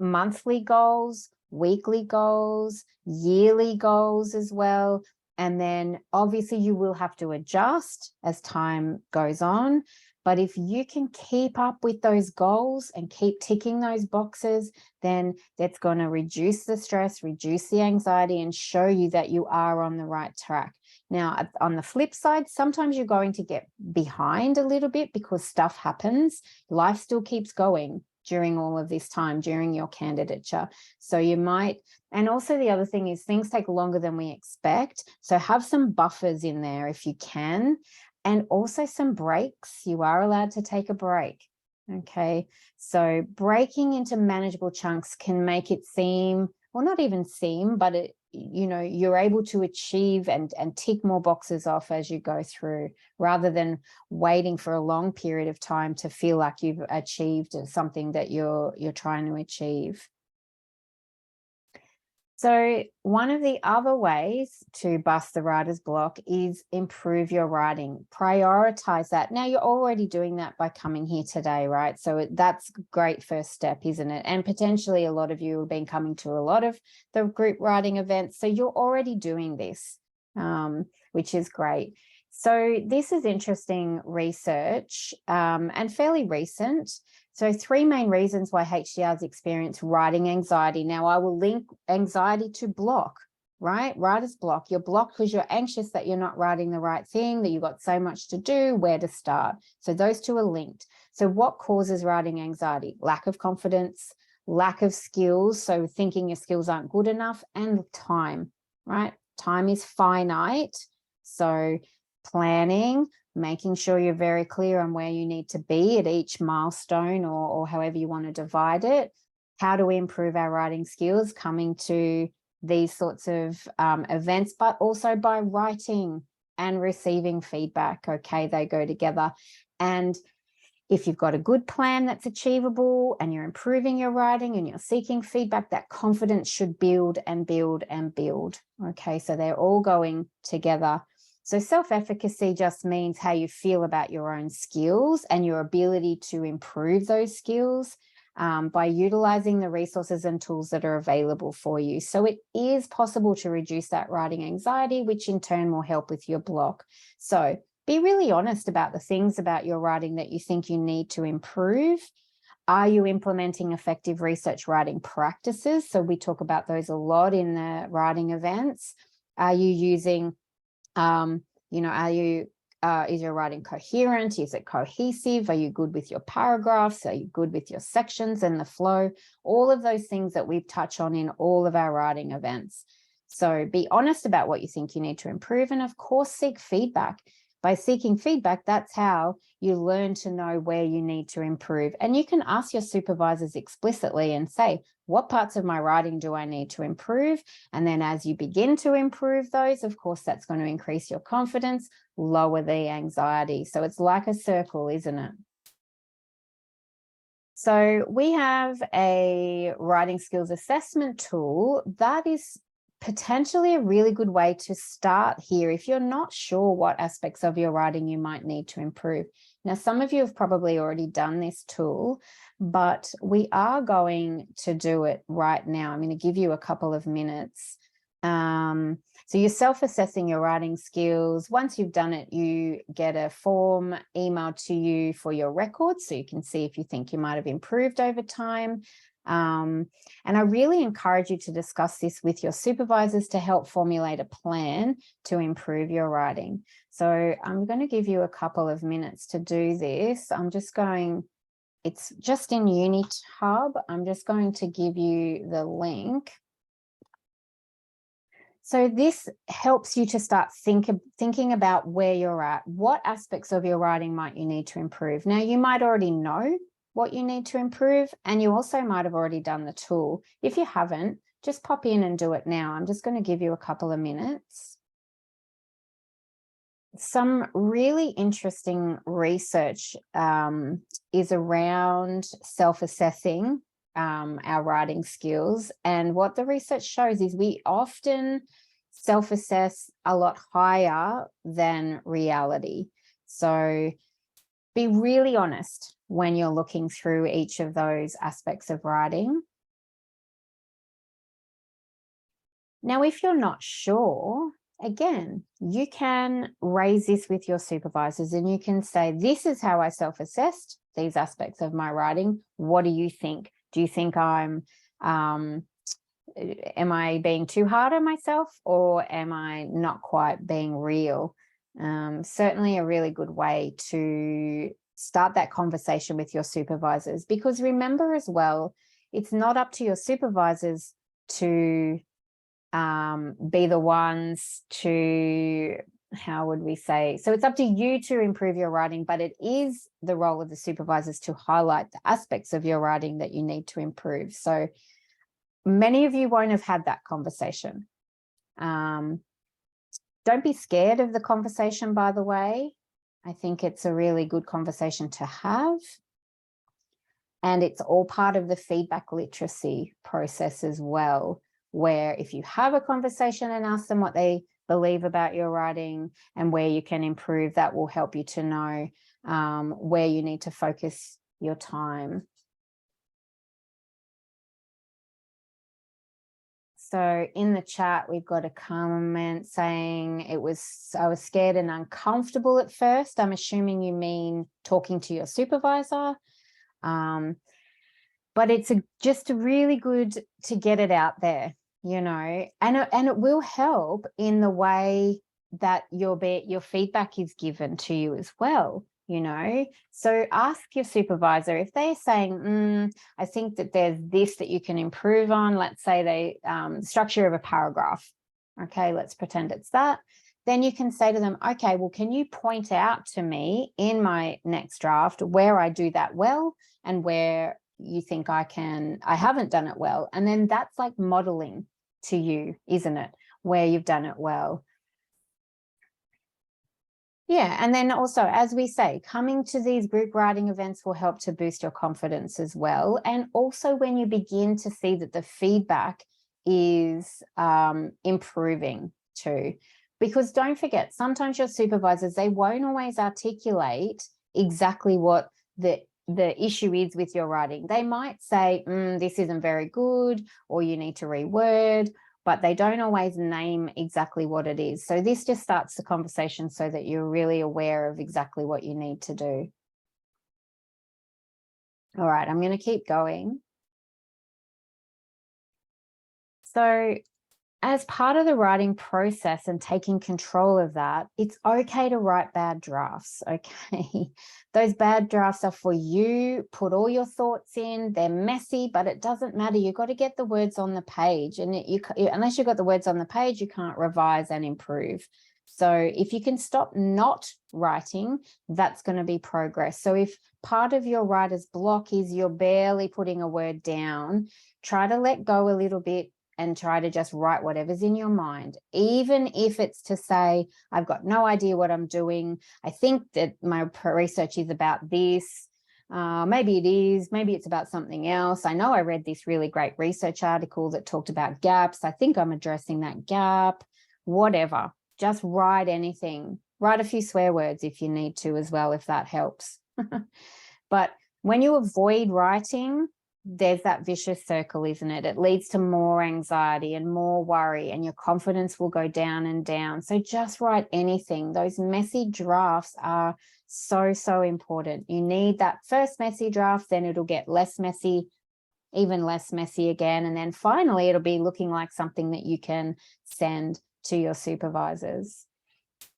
monthly goals, weekly goals, yearly goals as well. And then obviously you will have to adjust as time goes on. But if you can keep up with those goals and keep ticking those boxes, then that's going to reduce the stress, reduce the anxiety, and show you that you are on the right track. Now, on the flip side, sometimes you're going to get behind a little bit because stuff happens. Life still keeps going during all of this time, during your candidature. So you might, and also the other thing is things take longer than we expect. So have some buffers in there if you can, and also some breaks. You are allowed to take a break. Okay, so breaking into manageable chunks can make it seem, well, not even seem, but it, you know, you're able to achieve and tick more boxes off as you go through, rather than waiting for a long period of time to feel like you've achieved something that you're trying to achieve. So one of the other ways to bust the writer's block is improve your writing. Prioritize that. Now, you're already doing that by coming here today, right? So that's a great first step, isn't it? And potentially a lot of you have been coming to a lot of the group writing events. So you're already doing this, which is great. So this is interesting research and fairly recent. So 3 main reasons why HDRs experience writing anxiety. Now, I will link anxiety to block, right? Writer's block. You're blocked because you're anxious that you're not writing the right thing, that you've got so much to do, where to start. So those two are linked. So what causes writing anxiety? Lack of confidence, lack of skills, so thinking your skills aren't good enough, and time, right? Time is finite. So planning, making sure you're very clear on where you need to be at each milestone, or however you want to divide it. How do we improve our writing skills? Coming to these sorts of events, but also by writing and receiving feedback. Okay, they go together. And if you've got a good plan that's achievable and you're improving your writing and you're seeking feedback, that confidence should build and build and build. Okay, so they're all going together. So self-efficacy just means how you feel about your own skills and your ability to improve those skills by utilizing the resources and tools that are available for you. So it is possible to reduce that writing anxiety, which in turn will help with your block. So be really honest about the things about your writing that you think you need to improve. Are you implementing effective research writing practices? So we talk about those a lot in the writing events. Are you using you know, is your writing coherent? Is it cohesive? Are you good with your paragraphs? Are you good with your sections and the flow? All of those things that we touch on in all of our writing events. So be honest about what you think you need to improve, and of course, seek feedback. By seeking feedback, that's how you learn to know where you need to improve. And you can ask your supervisors explicitly and say, what parts of my writing do I need to improve? And then as you begin to improve those, of course, that's going to increase your confidence, lower the anxiety. So it's like a circle, isn't it? So we have a writing skills assessment tool that is potentially a really good way to start here if you're not sure what aspects of your writing you might need to improve. Now, some of you have probably already done this tool, but we are going to do it right now. I'm going to give you a couple of minutes. So you're self-assessing your writing skills. Once you've done it, you get a form emailed to you for your records, so you can see if you think you might have improved over time. And I really encourage you to discuss this with your supervisors to help formulate a plan to improve your writing. So I'm going to give you a couple of minutes to do this. It's just in UniHub. I'm just going to give you the link. So this helps you to start thinking about where you're at. What aspects of your writing might you need to improve? Now, you might already know what you need to improve, and you also might have already done the tool. If you haven't, just pop in and do it now. I'm just going to give you a couple of minutes. Some really interesting research is around self-assessing our writing skills. And what the research shows is we often self-assess a lot higher than reality. So be really honest when you're looking through each of those aspects of writing. Now, if you're not sure, again, you can raise this with your supervisors and you can say, this is how I self-assessed these aspects of my writing. What do you think? Do you think am I being too hard on myself, or am I not quite being real? Certainly a really good way to start that conversation with your supervisors, because remember as well, it's not up to your supervisors to be the ones to how would we say? So it's up to you to improve your writing, but it is the role of the supervisors to highlight the aspects of your writing that you need to improve. So many of you won't have had that conversation. Don't be scared of the conversation, by the way. I think it's a really good conversation to have. And it's all part of the feedback literacy process as well, where if you have a conversation and ask them what they believe about your writing and where you can improve, that will help you to know where you need to focus your time. So in the chat, we've got a comment saying I was scared and uncomfortable at first. I'm assuming you mean talking to your supervisor. But it's just really good to get it out there, you know, and it will help in the way that your feedback is given to you as well, you know. So ask your supervisor if they're saying, I think that there's this that you can improve on. Let's say they structure of a paragraph. Okay, let's pretend it's that. Then you can say to them, okay, well, can you point out to me in my next draft where I do that well and where you think I haven't done it well? And then that's like modeling to you, isn't it? Where you've done it well. Yeah, and then also, as we say, coming to these group writing events will help to boost your confidence as well. And also when you begin to see that the feedback is improving too. Because don't forget, sometimes your supervisors, they won't always articulate exactly what the issue is with your writing. They might say, this isn't very good, or you need to reword, but they don't always name exactly what it is. So this just starts the conversation so that you're really aware of exactly what you need to do. All right, I'm going to keep going. So as part of the writing process and taking control of that, it's okay to write bad drafts, okay? Those bad drafts are for you. Put all your thoughts in. They're messy, but it doesn't matter. You've got to get the words on the page. And unless you've got the words on the page, you can't revise and improve. So if you can stop not writing, that's going to be progress. So if part of your writer's block is you're barely putting a word down, try to let go a little bit and try to just write whatever's in your mind, even if it's to say, I've got no idea what I'm doing. I think that my research is about this. Maybe it is, maybe it's about something else. I know I read this really great research article that talked about gaps. I think I'm addressing that gap, whatever. Just write anything. Write a few swear words if you need to as well, if that helps. But when you avoid writing, there's that vicious circle, isn't it? It leads to more anxiety and more worry, and your confidence will go down and down. So just write anything. Those messy drafts are so, so important. You need that first messy draft, then it'll get less messy, even less messy again. And then finally, it'll be looking like something that you can send to your supervisors.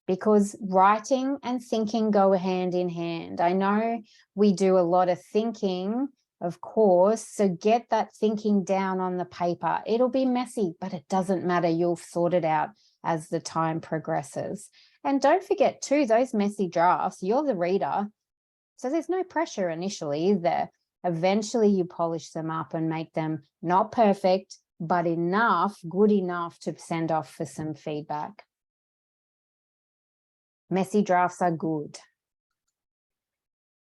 Because writing and thinking go hand in hand. I know we do a lot of thinking, of course, so get that thinking down on the paper. It'll be messy, but it doesn't matter. You'll sort it out as the time progresses. And don't forget too, those messy drafts, you're the reader, so there's no pressure initially, is there? Eventually you polish them up and make them not perfect, but enough, good enough to send off for some feedback. Messy drafts are good.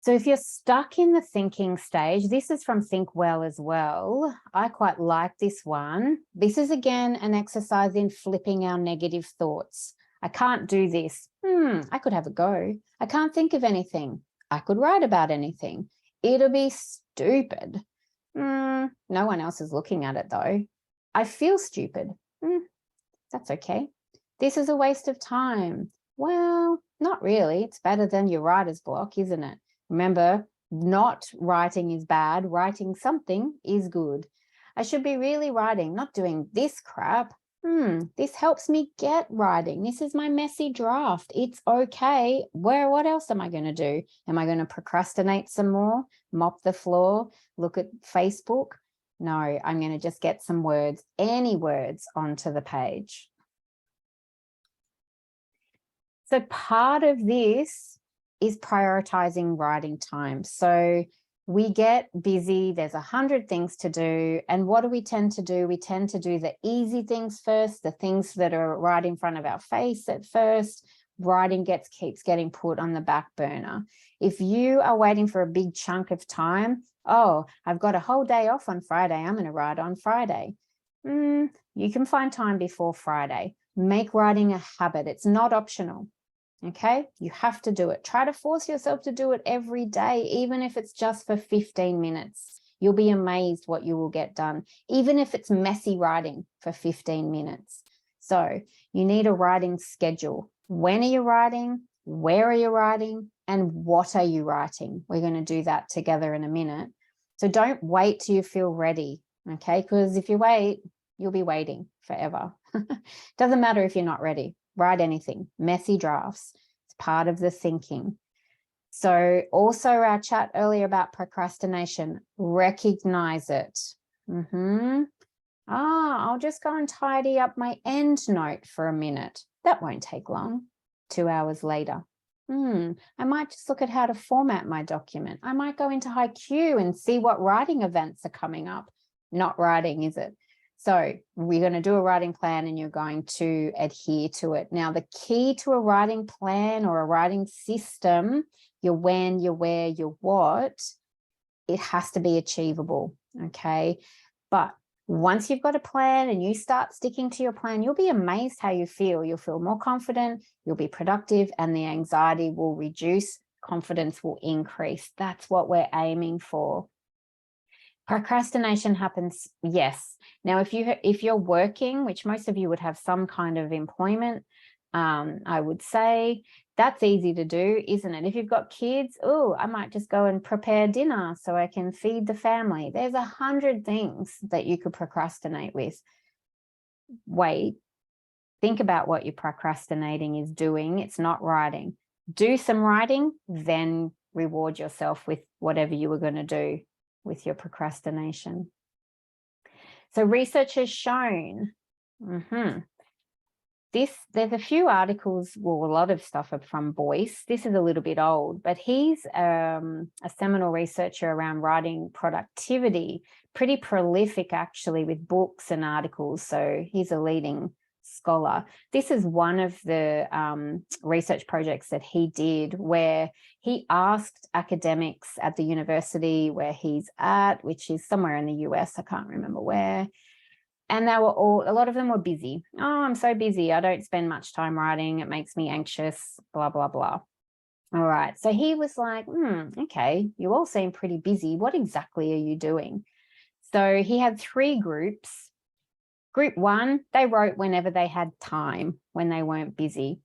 So if you're stuck in the thinking stage, this is from Think Well as well. I quite like this one. This is again an exercise in flipping our negative thoughts. I can't do this. I could have a go. I can't think of anything. I could write about anything. It'll be stupid. No one else is looking at it though. I feel stupid. That's okay. This is a waste of time. Well, not really. It's better than your writer's block, isn't it? Remember, not writing is bad. Writing something is good. I should be really writing, not doing this crap. This helps me get writing. This is my messy draft. It's okay. What else am I going to do? Am I going to procrastinate some more? Mop the floor? Look at Facebook? No, I'm going to just get some words, any words, onto the page. So part of this is prioritizing writing time. So we get busy, there's 100 things to do. And what do we tend to do? We tend to do the easy things first, the things that are right in front of our face at first. Writing keeps getting put on the back burner. If you are waiting for a big chunk of time, oh, I've got a whole day off on Friday, I'm going to write on Friday. You can find time before Friday. Make writing a habit. It's not optional. Okay, you have to do it. Try to force yourself to do it every day, even if it's just for 15 minutes. You'll be amazed what you will get done, even if it's messy writing for 15 minutes. So you need a writing schedule. When are you writing? Where are you writing? And what are you writing? We're going to do that together in a minute. So don't wait till you feel ready, okay? Because if you wait, you'll be waiting forever. Doesn't matter if you're not ready. Write anything, messy drafts. It's part of the thinking. So also our chat earlier about procrastination, recognize it. I'll just go and tidy up my end note for a minute. That won't take long. 2 hours later. I might just look at how to format my document. I might go into HiQ and see what writing events are coming up. Not writing, is it? So we're going to do a writing plan and you're going to adhere to it. Now, the key to a writing plan or a writing system, your when, your where, your what, it has to be achievable, okay? But once you've got a plan and you start sticking to your plan, you'll be amazed how you feel. You'll feel more confident, you'll be productive, and the anxiety will reduce, confidence will increase. That's what we're aiming for. Procrastination happens, yes. Now, if you're working, which most of you would have some kind of employment, I would say that's easy to do, isn't it? If you've got kids, I might just go and prepare dinner so I can feed the family. There's 100 things that you could procrastinate with. Wait, think about what you're procrastinating is doing. It's not writing. Do some writing, then reward yourself with whatever you were going to do with your procrastination. So research has shown, there's a few articles, well, a lot of stuff from Boyce. This is a little bit old, but he's a seminal researcher around writing productivity, pretty prolific actually with books and articles. So he's a leading scholar. This is one of the research projects that he did where he asked academics at the university where he's at, which is somewhere in the US, I can't remember where. And they were a lot of them were busy. Oh, I'm so busy. I don't spend much time writing. It makes me anxious, blah, blah, blah. All right. So he was like, okay, you all seem pretty busy. What exactly are you doing? So he had 3 groups. Group 1, they wrote whenever they had time, when they weren't busy.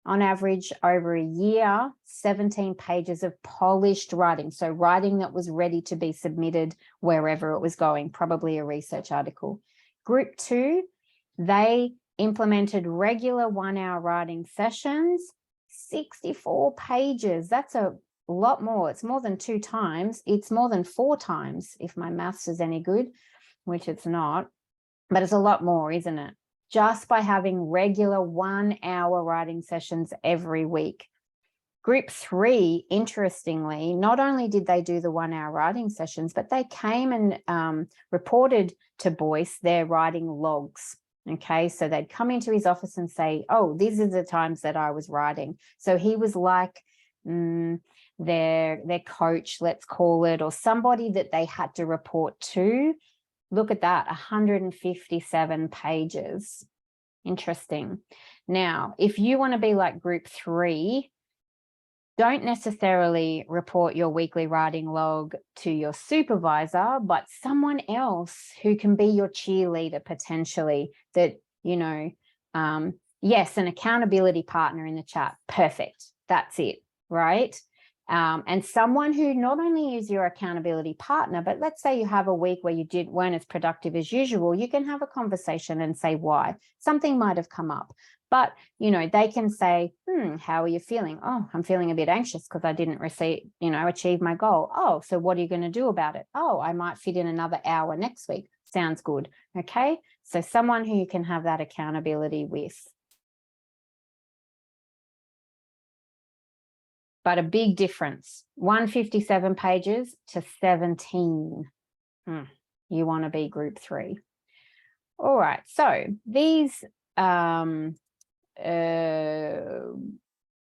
On average, over a year, 17 pages of polished writing. So writing that was ready to be submitted wherever it was going, probably a research article. Group 2, they implemented regular 1-hour writing sessions, 64 pages. That's a lot more. It's more than 2 times. It's more than 4 times, if my maths is any good, which it's not. But it's a lot more, isn't it? Just by having regular 1-hour writing sessions every week. Group 3, interestingly, not only did they do the 1-hour writing sessions, but they came and reported to Boyce their writing logs. Okay, so they'd come into his office and say, oh, these are the times that I was writing. So he was like their coach, let's call it, or somebody that they had to report to. Look at that, 157 pages. Interesting. Now, if you want to be like group 3, don't necessarily report your weekly writing log to your supervisor, but someone else who can be your cheerleader potentially that, yes, an accountability partner in the chat. Perfect. That's it, right? And someone who not only is your accountability partner, but let's say you have a week where you weren't as productive as usual, you can have a conversation and say why. Something might have come up, but they can say, how are you feeling? Oh, I'm feeling a bit anxious because I didn't achieve my goal. Oh, so what are you going to do about it? Oh, I might fit in another hour next week. Sounds good. Okay, so someone who you can have that accountability with. but a big difference, 157 pages to 17. You want to be group 3. All right, so these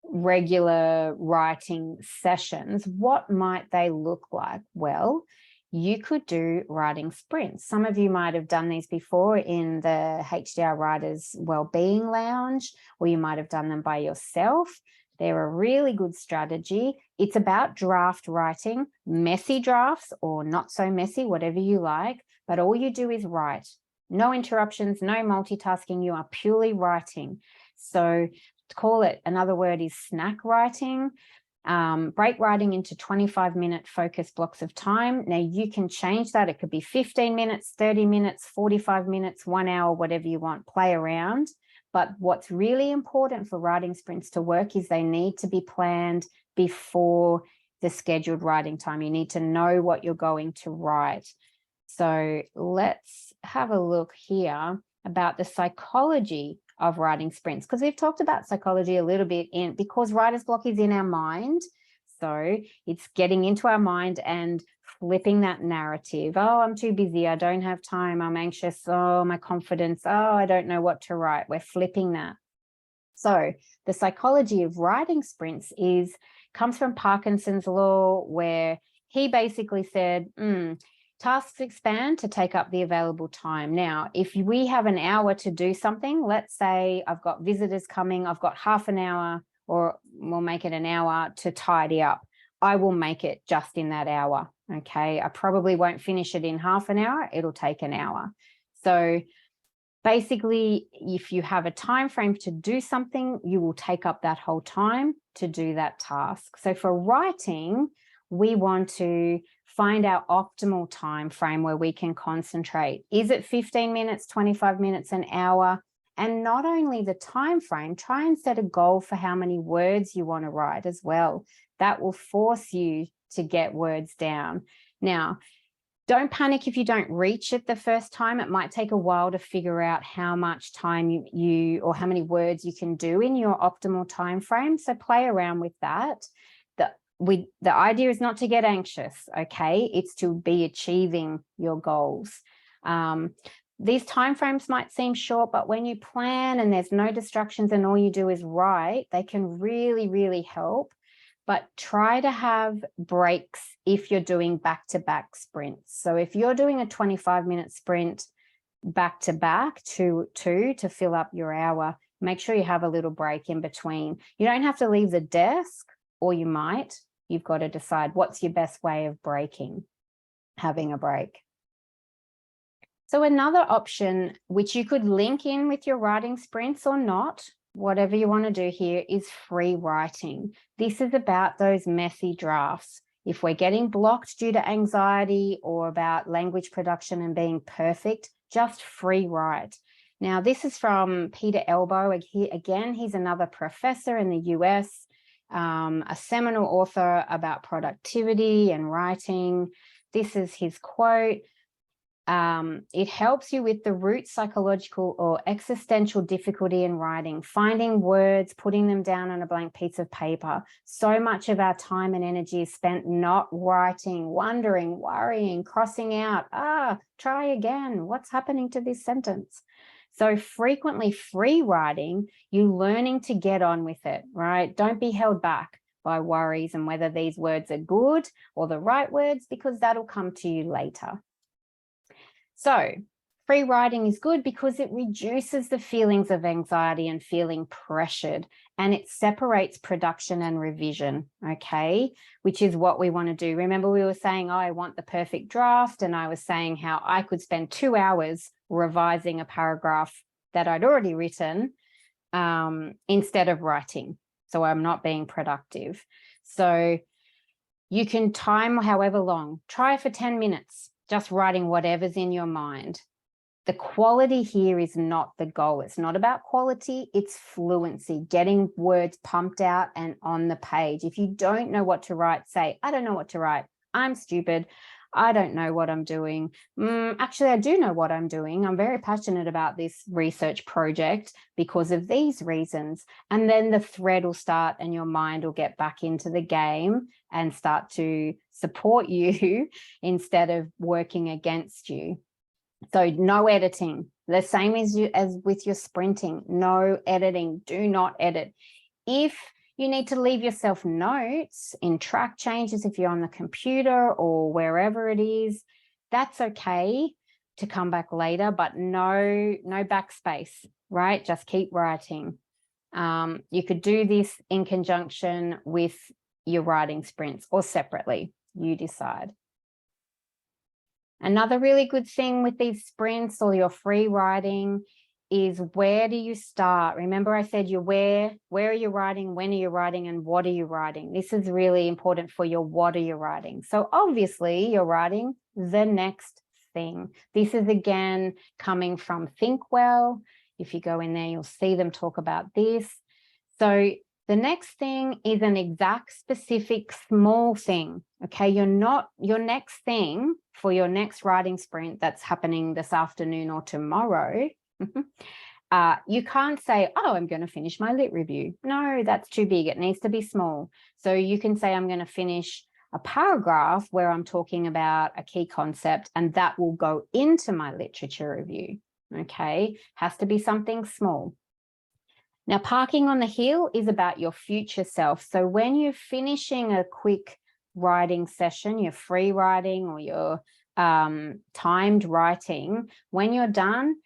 regular writing sessions, what might they look like? Well, you could do writing sprints. Some of you might have done these before in the HDR Writers Wellbeing Lounge, or you might have done them by yourself. They're a really good strategy. It's about draft writing, messy drafts or not so messy, whatever you like, but all you do is write. No interruptions, no multitasking, you are purely writing. So to call it, another word is snack writing. Break writing into 25-minute focus blocks of time. Now you can change that. It could be 15 minutes, 30 minutes, 45 minutes, 1 hour, whatever you want, play around. But what's really important for writing sprints to work is they need to be planned before the scheduled writing time. You need to know what you're going to write. So let's have a look here about the psychology of writing sprints, because we've talked about psychology a little bit because writer's block is in our mind. So it's getting into our mind and flipping that narrative. Oh, I'm too busy. I don't have time. I'm anxious. Oh, my confidence. Oh, I don't know what to write. We're flipping that. So the psychology of writing sprints comes from Parkinson's law, where he basically said, tasks expand to take up the available time. Now, if we have an hour to do something, let's say I've got visitors coming, I've got half an hour, or we'll make it an hour to tidy up. I will make it just in that hour, okay? I probably won't finish it in half an hour. It'll take an hour. So basically, if you have a time frame to do something, you will take up that whole time to do that task. So for writing, we want to find our optimal time frame where we can concentrate. Is it 15 minutes, 25 minutes, an hour? And not only the time frame, try and set a goal for how many words you want to write as well. That will force you to get words down. Now, don't panic if you don't reach it the first time. It might take a while to figure out how much time you or how many words you can do in your optimal time frame. So play around with that. The idea is not to get anxious, okay? It's to be achieving your goals. These timeframes might seem short, but when you plan and there's no distractions and all you do is write, they can really, really help. But try to have breaks if you're doing back-to-back sprints. So if you're doing a 25-minute sprint back-to-back, two to fill up your hour, make sure you have a little break in between. You don't have to leave the desk, or you might. You've got to decide what's your best way of having a break. So another option, which you could link in with your writing sprints or not, whatever you want to do here, is free writing. This is about those messy drafts. If we're getting blocked due to anxiety or about language production and being perfect, just free write. Now, this is from Peter Elbow. Again, he's another professor in the US, a seminal author about productivity and writing. This is his quote. It helps you with the root psychological or existential difficulty in writing, finding words, putting them down on a blank piece of paper. So much of our time and energy is spent not writing, wondering, worrying, crossing out. Try again. What's happening to this sentence? So frequently free writing, you learning to get on with it, right? Don't be held back by worries and whether these words are good or the right words, because that'll come to you later. So free writing is good because it reduces the feelings of anxiety and feeling pressured, and it separates production and revision, okay, which is what we want to do. Remember, we were saying, I want the perfect draft, and I was saying how I could spend 2 hours revising a paragraph that I'd already written instead of writing. So I'm not being productive. So you can time however long. Try for 10 minutes, just writing whatever's in your mind. The quality here is not the goal. It's not about quality, it's fluency, getting words pumped out and on the page. If you don't know what to write, say, I don't know what to write. I'm stupid. I don't know what I'm doing. Actually, I do know what I'm doing. I'm very passionate about this research project because of these reasons. And then the thread will start and your mind will get back into the game and start to support you instead of working against you. So no editing. The same as with your sprinting. No editing. Do not edit. If you need to leave yourself notes in track changes, if you're on the computer or wherever it is, that's okay to come back later, but no backspace, right? Just keep writing. You could do this in conjunction with your writing sprints or separately, you decide. Another really good thing with these sprints or your free writing is, where do you start? Remember I said where are you writing, when are you writing, and what are you writing? This is really important for your what are you writing. So obviously you're writing the next thing. This is again coming from Think Well. If you go in there, you'll see them talk about this. So the next thing is an exact, specific, small thing. Okay, you're not your next thing for your next writing sprint that's happening this afternoon or tomorrow. You can't say, oh, I'm going to finish my lit review. No, that's too big. It needs to be small. So you can say, I'm going to finish a paragraph where I'm talking about a key concept, and that will go into my literature review. Okay, has to be something small. Now, parking on the hill is about your future self. So when you're finishing a quick writing session, your free writing or your timed writing, when you're done,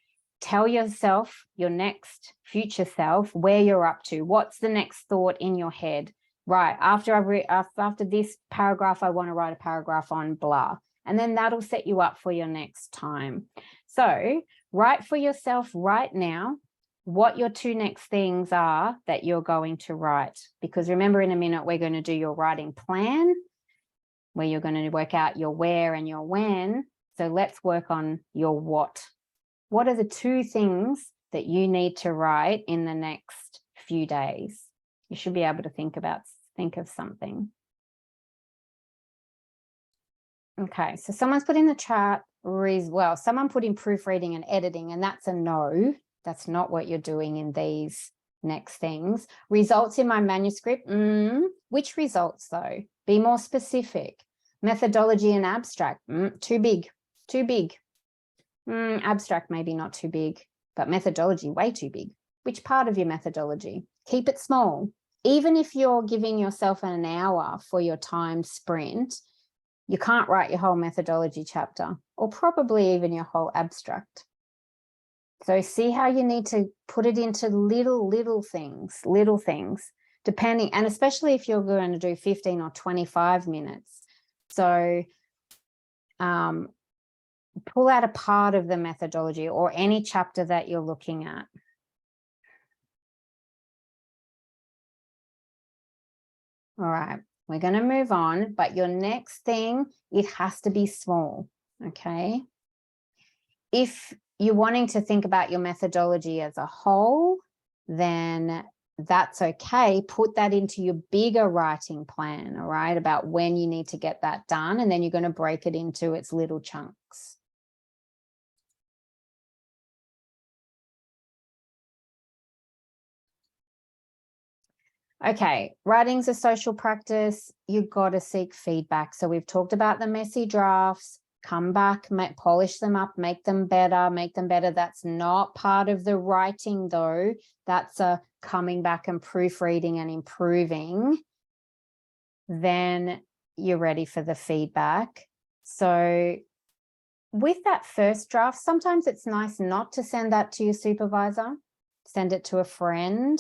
tell yourself, your next future self, where you're up to. What's the next thought in your head? Right, after this paragraph, I want to write a paragraph on blah. And then that'll set you up for your next time. So write for yourself right now what your two next things are that you're going to write. Because remember, in a minute, we're going to do your writing plan, where you're going to work out your where and your when. So let's work on your what. What are the two things that you need to write in the next few days? You should be able to think of something. Okay, so someone's put in the chat, well, someone put in proofreading and editing, and that's a no. That's not what you're doing in these next things. Results in my manuscript. Which results though? Be more specific. Methodology and abstract. Too big. Too big. Abstract maybe not too big, but methodology way too big. Which part of your methodology? Keep it small. Even if you're giving yourself an hour for your timed sprint, you can't write your whole methodology chapter, or probably even your whole abstract. So see how you need to put it into little things, depending, and especially if you're going to do 15 or 25 minutes. So pull out a part of the methodology or any chapter that you're looking at. All right, we're going to move on, but your next thing, it has to be small, okay? If you're wanting to think about your methodology as a whole, then that's okay. Put that into your bigger writing plan, all right, about when you need to get that done, and then you're going to break it into its little chunks. Okay, writing's a social practice. You've got to seek feedback. So we've talked about the messy drafts. Come back, polish them up, make them better. That's not part of the writing though. That's a coming back and proofreading and improving. Then you're ready for the feedback. So with that first draft, sometimes it's nice not to send that to your supervisor. Send it to a friend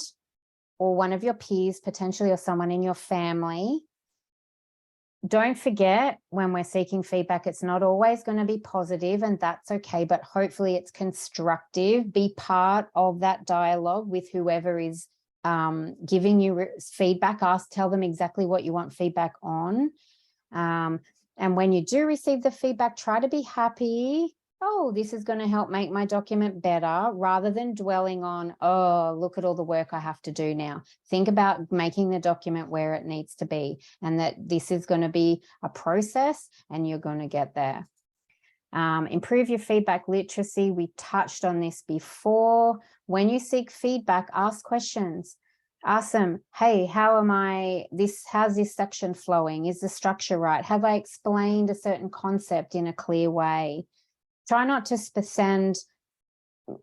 or one of your peers, potentially, or someone in your family. Don't forget, when we're seeking feedback, it's not always going to be positive, and that's okay, but hopefully it's constructive. Be part of that dialogue with whoever is giving you feedback. Tell them exactly what you want feedback on. And when you do receive the feedback, try to be happy. oh, this is going to help make my document better, rather than dwelling on, oh, look at all the work I have to do now. Think about making the document where it needs to be, and that this is going to be a process and you're going to get there. Improve your feedback literacy. We touched on this before. When you seek feedback, ask questions. Ask them, hey, how's this section flowing? Is the structure right? Have I explained a certain concept in a clear way? Try not to send,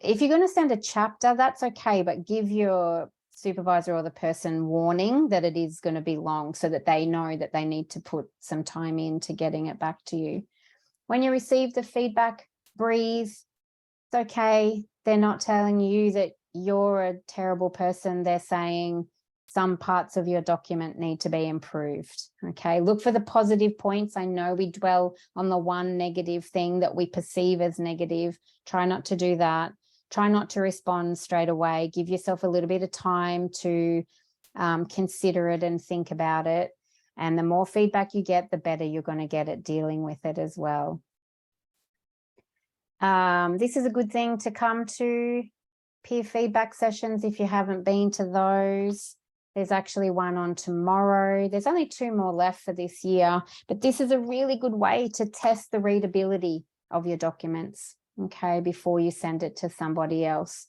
if you're going to send a chapter, that's okay, but give your supervisor or the person warning that it is going to be long, so that they know that they need to put some time into getting it back to you. When you receive the feedback, breathe. It's okay. They're not telling you that you're a terrible person. They're saying some parts of your document need to be improved. Okay, look for the positive points. I know we dwell on the one negative thing that we perceive as negative. Try not to do that. Try not to respond straight away. Give yourself a little bit of time to consider it and think about it. And the more feedback you get, the better you're going to get at dealing with it as well. This is a good thing to come to peer feedback sessions if you haven't been to those. There's actually one on tomorrow. There's only 2 more left for this year, but this is a really good way to test the readability of your documents, okay, before you send it to somebody else.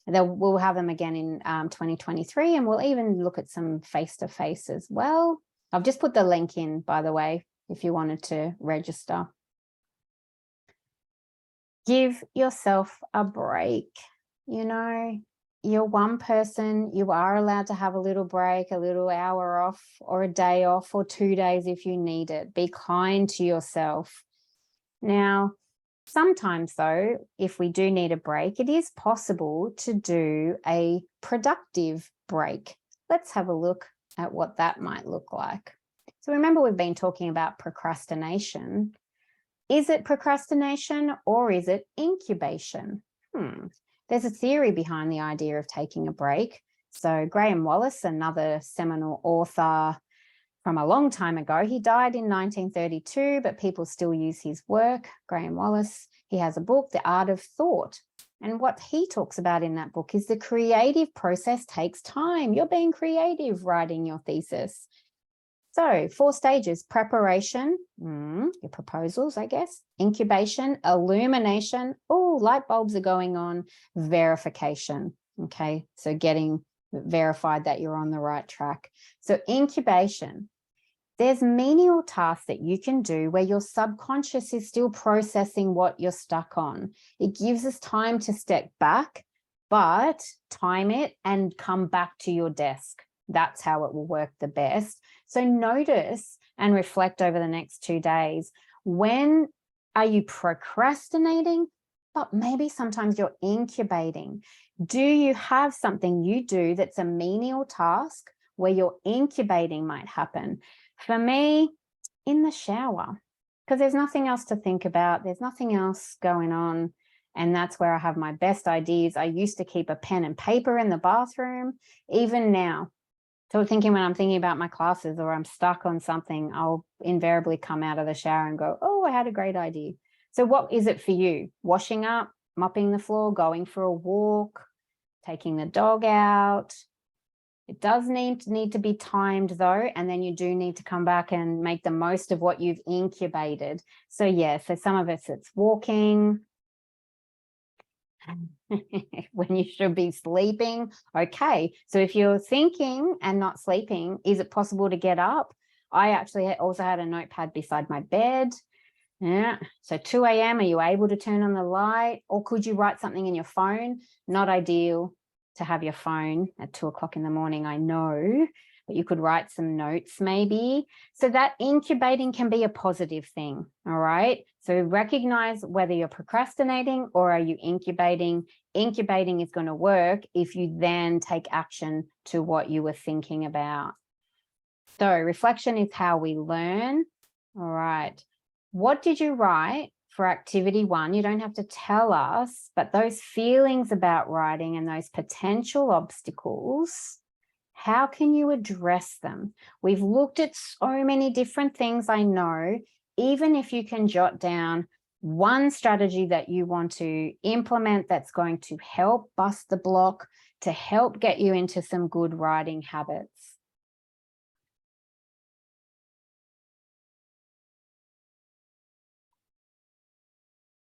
We'll have them again in 2023, and we'll even look at some face-to-face as well. I've just put the link in, by the way, if you wanted to register. Give yourself a break. You know, you're one person. You are allowed to have a little break, a little hour off, or a day off, or 2 days if you need it. Be kind to yourself. Now, sometimes though, if we do need a break, it is possible to do a productive break. Let's have a look at what that might look like. So remember, we've been talking about procrastination. Is it procrastination or is it incubation? There's a theory behind the idea of taking a break. So Graham Wallace, another seminal author from a long time ago, he died in 1932, but people still use his work. Graham Wallace, he has a book, The Art of Thought. And what he talks about in that book is the creative process takes time. You're being creative writing your thesis. So 4 stages: preparation, your proposals, I guess, incubation, illumination, oh, light bulbs are going on, verification, okay? So getting verified that you're on the right track. So incubation, there's menial tasks that you can do where your subconscious is still processing what you're stuck on. It gives us time to step back, but time it and come back to your desk. That's how it will work the best. So notice and reflect over the next 2 days. When are you procrastinating? But maybe sometimes you're incubating. Do you have something you do that's a menial task where your incubating might happen? For me, in the shower, because there's nothing else to think about. There's nothing else going on. And that's where I have my best ideas. I used to keep a pen and paper in the bathroom. Even now, so when I'm thinking about my classes or I'm stuck on something, I'll invariably come out of the shower and go, oh, I had a great idea. So what is it for you? Washing up, mopping the floor, going for a walk, taking the dog out. It does need to be timed though, and then you do need to come back and make the most of what you've incubated. So yeah, so some of it's walking, when you should be sleeping. Okay, so if you're thinking and not sleeping, is it possible to get up? I actually also had a notepad beside my bed. Yeah, so 2 a.m, are you able to turn on the light? Or could you write something in your phone? Not ideal to have your phone at 2 o'clock in the morning, I know, but you could write some notes maybe. So that incubating can be a positive thing, all right? So recognize whether you're procrastinating or are you incubating. Incubating is going to work if you then take action to what you were thinking about. So reflection is how we learn. All right. What did you write for activity 1? You don't have to tell us, but those feelings about writing and those potential obstacles, how can you address them? We've looked at so many different things, I know. Even if you can jot down one strategy that you want to implement that's going to help bust the block, to help get you into some good writing habits.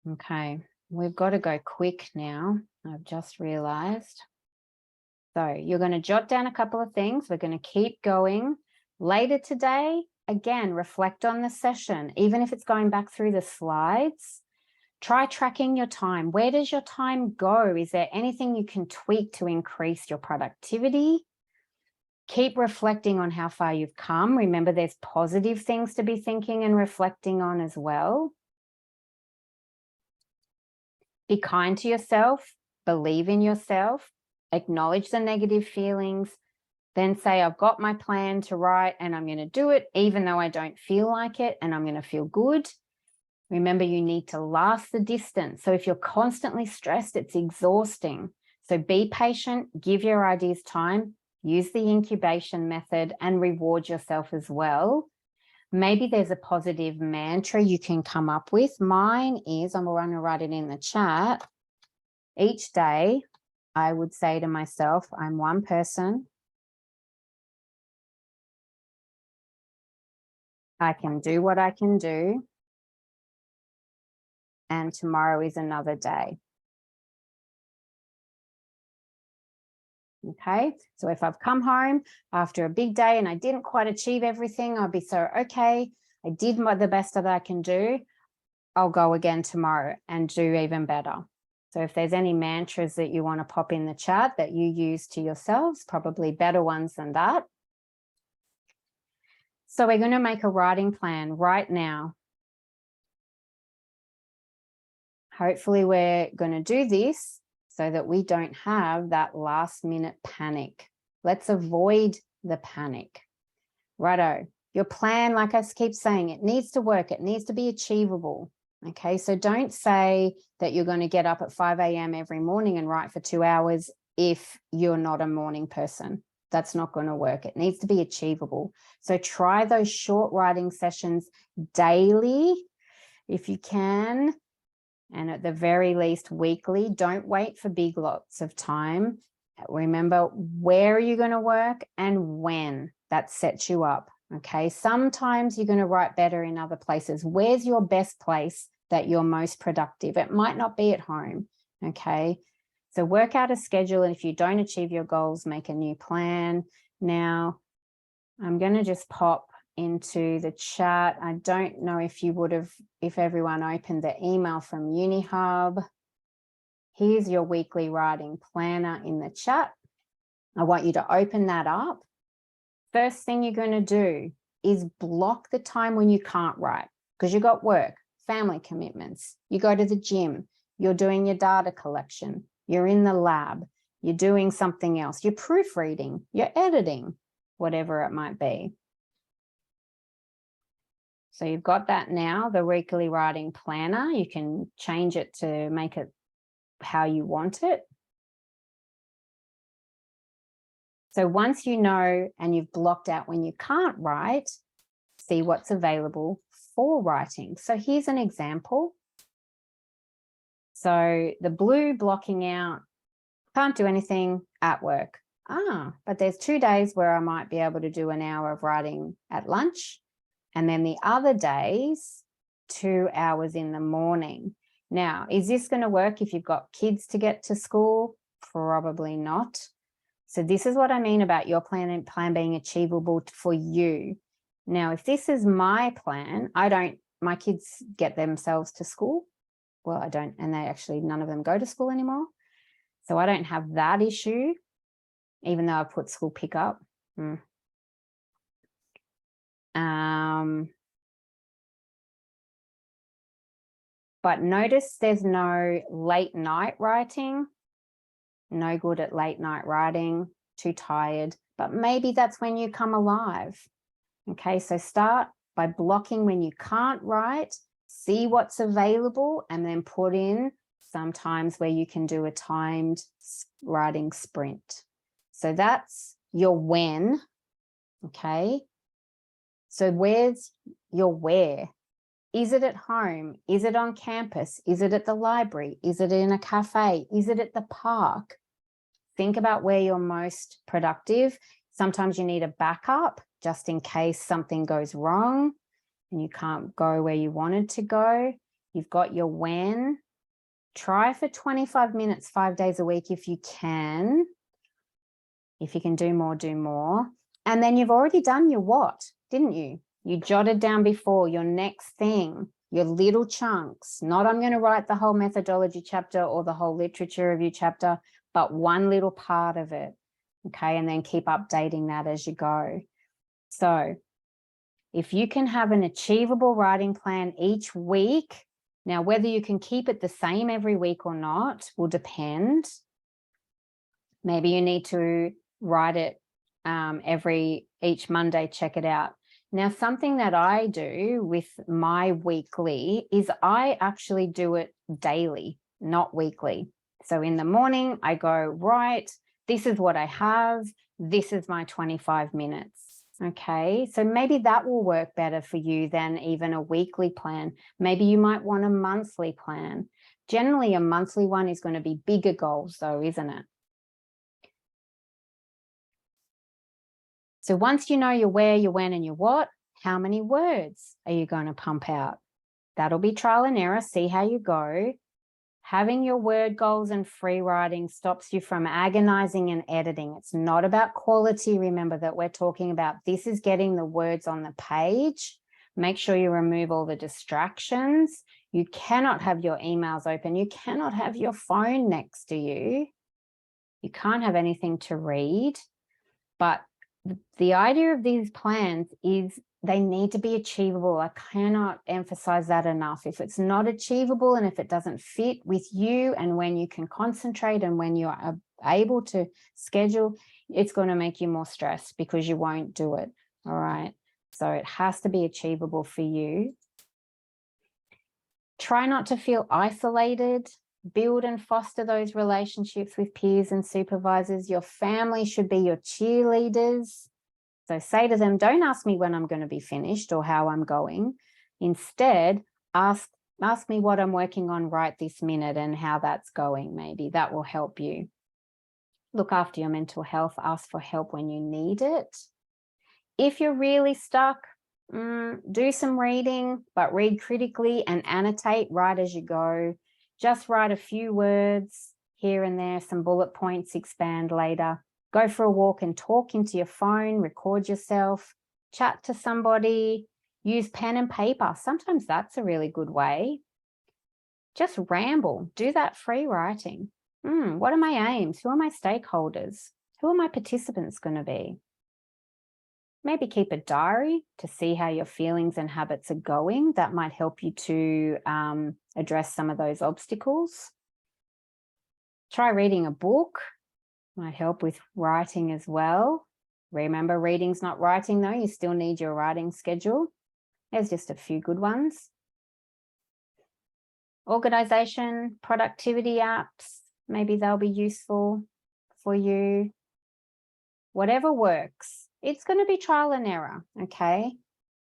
Okay, we've got to go quick now. I've just realized. So you're going to jot down a couple of things. We're going to keep going. Later today, again, reflect on the session. Even if it's going back through the slides, try tracking your time. Where does your time go? Is there anything you can tweak to increase your productivity? Keep reflecting on how far you've come. Remember, there's positive things to be thinking and reflecting on as well. Be kind to yourself, believe in yourself, acknowledge the negative feelings, then say, I've got my plan to write and I'm going to do it, even though I don't feel like it, and I'm going to feel good. Remember, you need to last the distance. So if you're constantly stressed, it's exhausting. So be patient, give your ideas time, use the incubation method and reward yourself as well. Maybe there's a positive mantra you can come up with. Mine is, I'm going to write it in the chat. Each day, I would say to myself, I'm one person. I can do what I can do. And tomorrow is another day. Okay, so if I've come home after a big day and I didn't quite achieve everything, I'll be so, okay, I did the best that I can do. I'll go again tomorrow and do even better. So if there's any mantras that you want to pop in the chat that you use to yourselves, probably better ones than that. So we're going to make a writing plan right now. Hopefully we're going to do this so that we don't have that last minute panic. Let's avoid the panic. Righto, your plan, like I keep saying, it needs to work. It needs to be achievable. Okay, so don't say that you're going to get up at 5 a.m. every morning and write for 2 hours if you're not a morning person. That's not going to work. It needs to be achievable. So try those short writing sessions daily if you can. And at the very least weekly. Don't wait for big lots of time. Remember, where are you going to work and when? That sets you up. Okay, sometimes you're going to write better in other places. Where's your best place that you're most productive? It might not be at home. Okay, so work out a schedule, and if you don't achieve your goals, make a new plan. Now I'm going to just pop into the chat. I don't know if you would have, if everyone opened the email from UniHub. Here's your weekly writing planner in the chat. I want you to open that up. First thing you're going to do is block the time when you can't write, because you've got work, family commitments, you go to the gym, you're doing your data collection, you're in the lab, you're doing something else, you're proofreading, you're editing, whatever it might be. So you've got that now, the weekly writing planner. You can change it to make it how you want it. So once you know and you've blocked out when you can't write, see what's available for writing. So here's an example. So the blue blocking out, can't do anything at work. But there's 2 days where I might be able to do an hour of writing at lunch. And then the other days, 2 hours in the morning. Now, is this going to work if you've got kids to get to school? Probably not. So this is what I mean about your plan being achievable for you. Now, if this is my plan, my kids get themselves to school. Well, I don't, and they actually, none of them go to school anymore. So I don't have that issue, even though I put school pickup. But notice there's no late night writing. No good at late night writing, too tired, but maybe that's when you come alive. Okay, so start by blocking when you can't write, see what's available, and then put in sometimes where you can do a timed writing sprint. So that's your when, okay? So where's your where? Is it at home? Is it on campus? Is it at the library? Is it in a cafe? Is it at the park? Think about where you're most productive. Sometimes you need a backup just in case something goes wrong and you can't go where you wanted to go. You've got your when. Try for 25 minutes, 5 days a week if you can. If you can do more, do more. And then you've already done your what, didn't you? You jotted down before your next thing, your little chunks. Not I'm going to write the whole methodology chapter or the whole literature review chapter, but one little part of it. Okay, and then keep updating that as you go. So if you can have an achievable writing plan each week, now whether you can keep it the same every week or not will depend. Maybe you need to write it each Monday, check it out. Now, something that I do with my weekly is I actually do it daily, not weekly. So in the morning, I go, right, this is what I have. This is my 25 minutes. Okay, so maybe that will work better for you than even a weekly plan. Maybe you might want a monthly plan. Generally, a monthly one is going to be bigger goals though, isn't it? So once you know your where, your when, and your what, how many words are you going to pump out? That'll be trial and error. See how you go. Having your word goals and free writing stops you from agonizing and editing. It's not about quality. Remember that we're talking about this is getting the words on the page. Make sure you remove all the distractions. You cannot have your emails open. You cannot have your phone next to you. You can't have anything to read. But the idea of these plans is they need to be achievable. I cannot emphasize that enough. If it's not achievable and if it doesn't fit with you and when you can concentrate and when you're able to schedule, it's going to make you more stressed because you won't do it. All right. So it has to be achievable for you. Try not to feel isolated. Build and foster those relationships with peers and supervisors. Your family should be your cheerleaders. So say to them, don't ask me when I'm going to be finished or how I'm going. Instead, ask me what I'm working on right this minute and how that's going. Maybe that will help you. Look after your mental health. Ask for help when you need it. If you're really stuck, do some reading, but read critically and annotate, write as you go. Just write a few words here and there, some bullet points, expand later. Go for a walk and talk into your phone, record yourself, chat to somebody, use pen and paper. Sometimes that's a really good way. Just ramble, do that free writing. What are my aims? Who are my stakeholders? Who are my participants going to be? Maybe keep a diary to see how your feelings and habits are going. That might help you to address some of those obstacles. Try reading a book. Might help with writing as well. Remember, reading's not writing though. You still need your writing schedule. There's just a few good ones. Organization, productivity apps. Maybe they'll be useful for you. Whatever works. It's going to be trial and error, okay?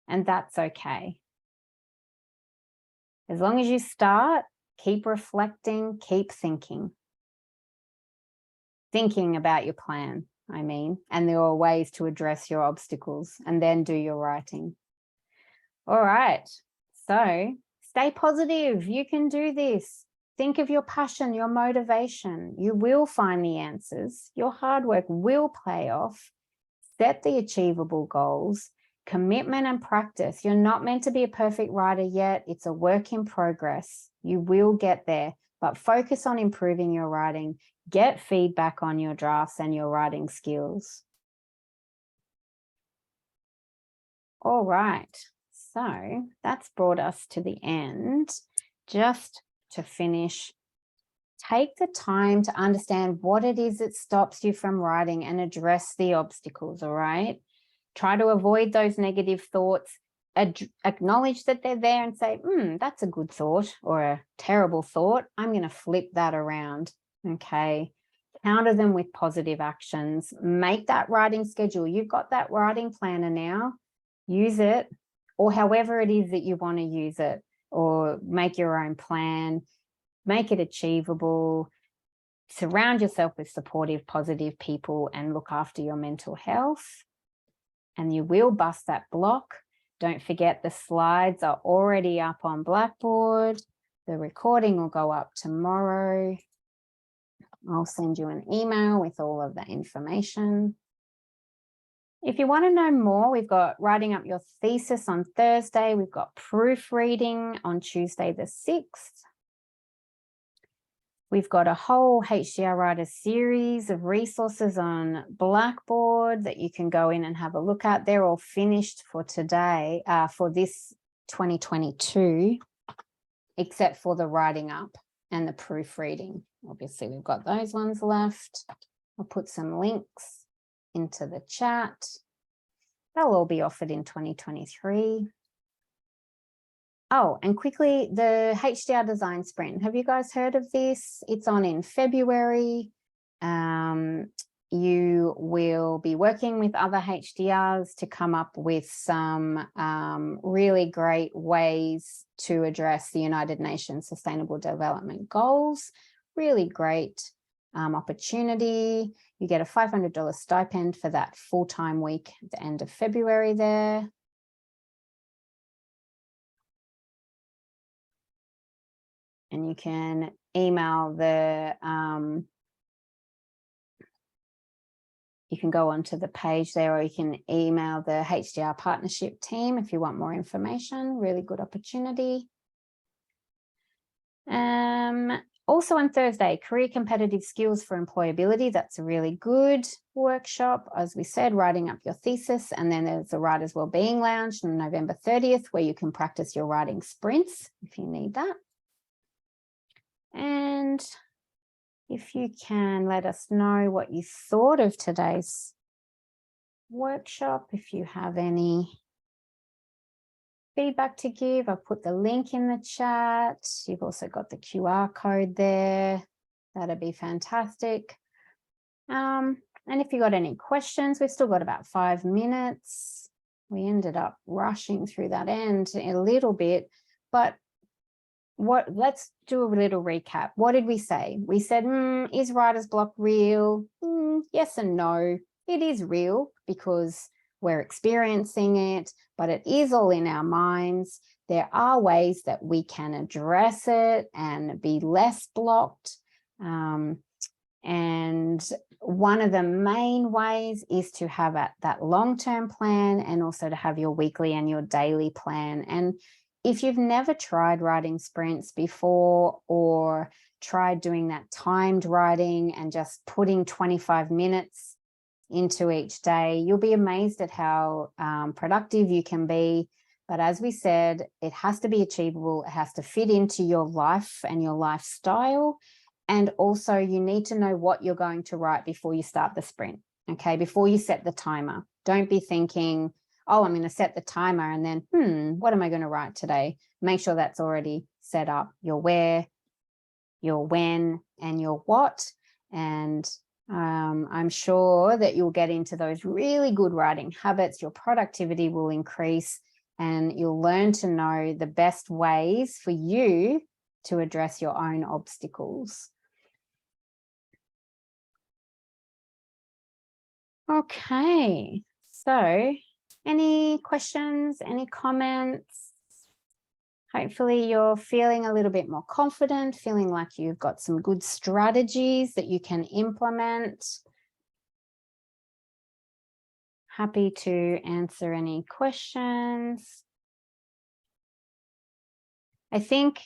And that's okay. As long as you start, keep reflecting, keep thinking. Thinking about your plan, and there are ways to address your obstacles and then do your writing. All right, so stay positive. You can do this. Think of your passion, your motivation. You will find the answers. Your hard work will pay off. Set the achievable goals, commitment and practice. You're not meant to be a perfect writer yet. It's a work in progress. You will get there, but focus on improving your writing. Get feedback on your drafts and your writing skills. All right, so that's brought us to the end. Just to finish, take the time to understand what it is that stops you from writing and address the obstacles, all right? Try to avoid those negative thoughts. Acknowledge that they're there and say, that's a good thought or a terrible thought. I'm going to flip that around, okay? Counter them with positive actions. Make that writing schedule. You've got that writing planner now. Use it. or however it is that you want to use it, or make your own plan, make it achievable, surround yourself with supportive, positive people, and look after your mental health. And you will bust that block. Don't forget the slides are already up on Blackboard. The recording will go up tomorrow. I'll send you an email with all of that information. If you want to know more, we've got writing up your thesis on Thursday. We've got proofreading on Tuesday the 6th. We've got a whole HDR Writer series of resources on Blackboard that you can go in and have a look at. They're all finished for today, for this 2022, except for the writing up and the proofreading. Obviously, we've got those ones left. I'll put some links into the chat. They'll all be offered in 2023. Oh, and quickly, the HDR Design Sprint. Have you guys heard of this? It's on in February. You will be working with other HDRs to come up with some really great ways to address the United Nations Sustainable Development Goals. Really great opportunity. You get a $500 stipend for that full-time week at the end of February there. And you can email the, you can go onto the page there, or you can email the HDR partnership team if you want more information. Really good opportunity. Also on Thursday, career competitive skills for employability. That's a really good workshop. As we said, writing up your thesis. And then there's the Writers Wellbeing Lounge on November 30th, where you can practice your writing sprints if you need that. And if you can let us know what you thought of today's workshop, if you have any feedback to give, I've put the link in the chat. You've also got the QR code there. That'd be fantastic. And if you got any questions, we've still got about 5 minutes. We ended up rushing through that end a little bit, but let's do a little recap. What did we say? We said, is writer's block real? Yes and no. It is real because we're experiencing it, but it is all in our minds. There are ways that we can address it and be less blocked. And one of the main ways is to have that long-term plan, and also to have your weekly and your daily plan. And if you've never tried writing sprints before, or tried doing that timed writing and just putting 25 minutes into each day, you'll be amazed at how productive you can be. But as we said, it has to be achievable. It has to fit into your life and your lifestyle. And also you need to know what you're going to write before you start the sprint, okay? Before you set the timer. Don't be thinking, oh, I'm going to set the timer and then, what am I going to write today? Make sure that's already set up. Your where, your when, and your what. And I'm sure that you'll get into those really good writing habits. Your productivity will increase, and you'll learn to know the best ways for you to address your own obstacles. Okay, so any questions, any comments? Hopefully you're feeling a little bit more confident, feeling like you've got some good strategies that you can implement. Happy to answer any questions. I think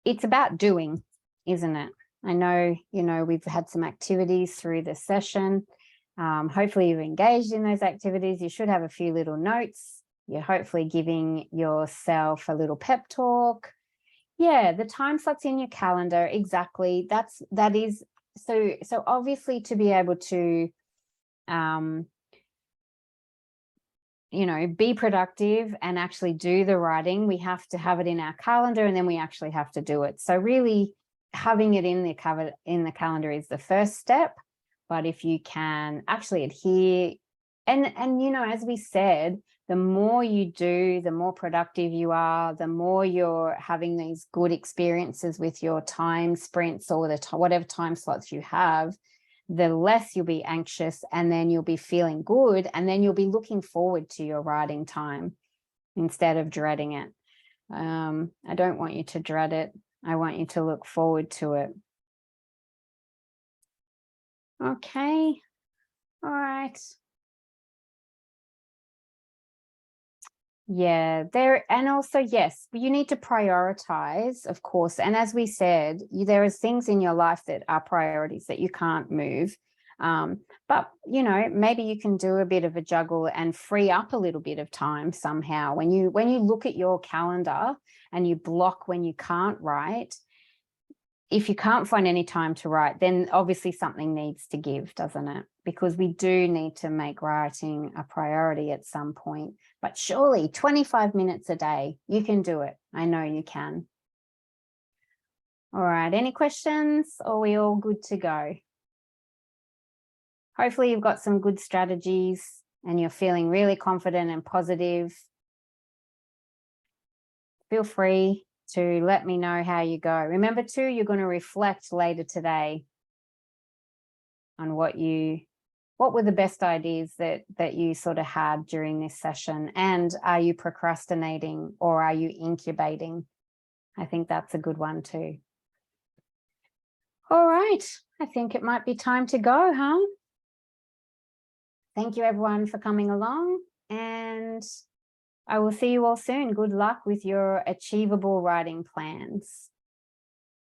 it's about doing, isn't it? I know, we've had some activities through the session. Hopefully you've engaged in those activities. You should have a few little notes. You're hopefully giving yourself a little pep talk. Yeah, the time slots in your calendar, exactly. That is so obviously, to be able to be productive and actually do the writing, we have to have it in our calendar, and then we actually have to do it. So really having it in the calendar is the first step. But if you can actually adhere, and as we said, the more you do, the more productive you are, the more you're having these good experiences with your time sprints or whatever time slots you have, the less you'll be anxious, and then you'll be feeling good, and then you'll be looking forward to your writing time instead of dreading it. I don't want you to dread it. I want you to look forward to it. Okay. All right. Yeah, and also, yes, you need to prioritize, of course. And as we said, there is things in your life that are priorities that you can't move. But, you know, maybe you can do a bit of a juggle and free up a little bit of time somehow. When you look at your calendar and you block when you can't write, if you can't find any time to write, then obviously something needs to give, doesn't it? Because we do need to make writing a priority at some point. But surely 25 minutes a day, you can do it. I know you can. All right, any questions? Or are we all good to go? Hopefully you've got some good strategies and you're feeling really confident and positive. Feel free to let me know how you go. Remember too, you're going to reflect later today on what were the best ideas that you sort of had during this session, and are you procrastinating or are you incubating? I think that's a good one too. All right, I think it might be time to go, huh? Thank you everyone for coming along, and I will see you all soon. Good luck with your achievable writing plans.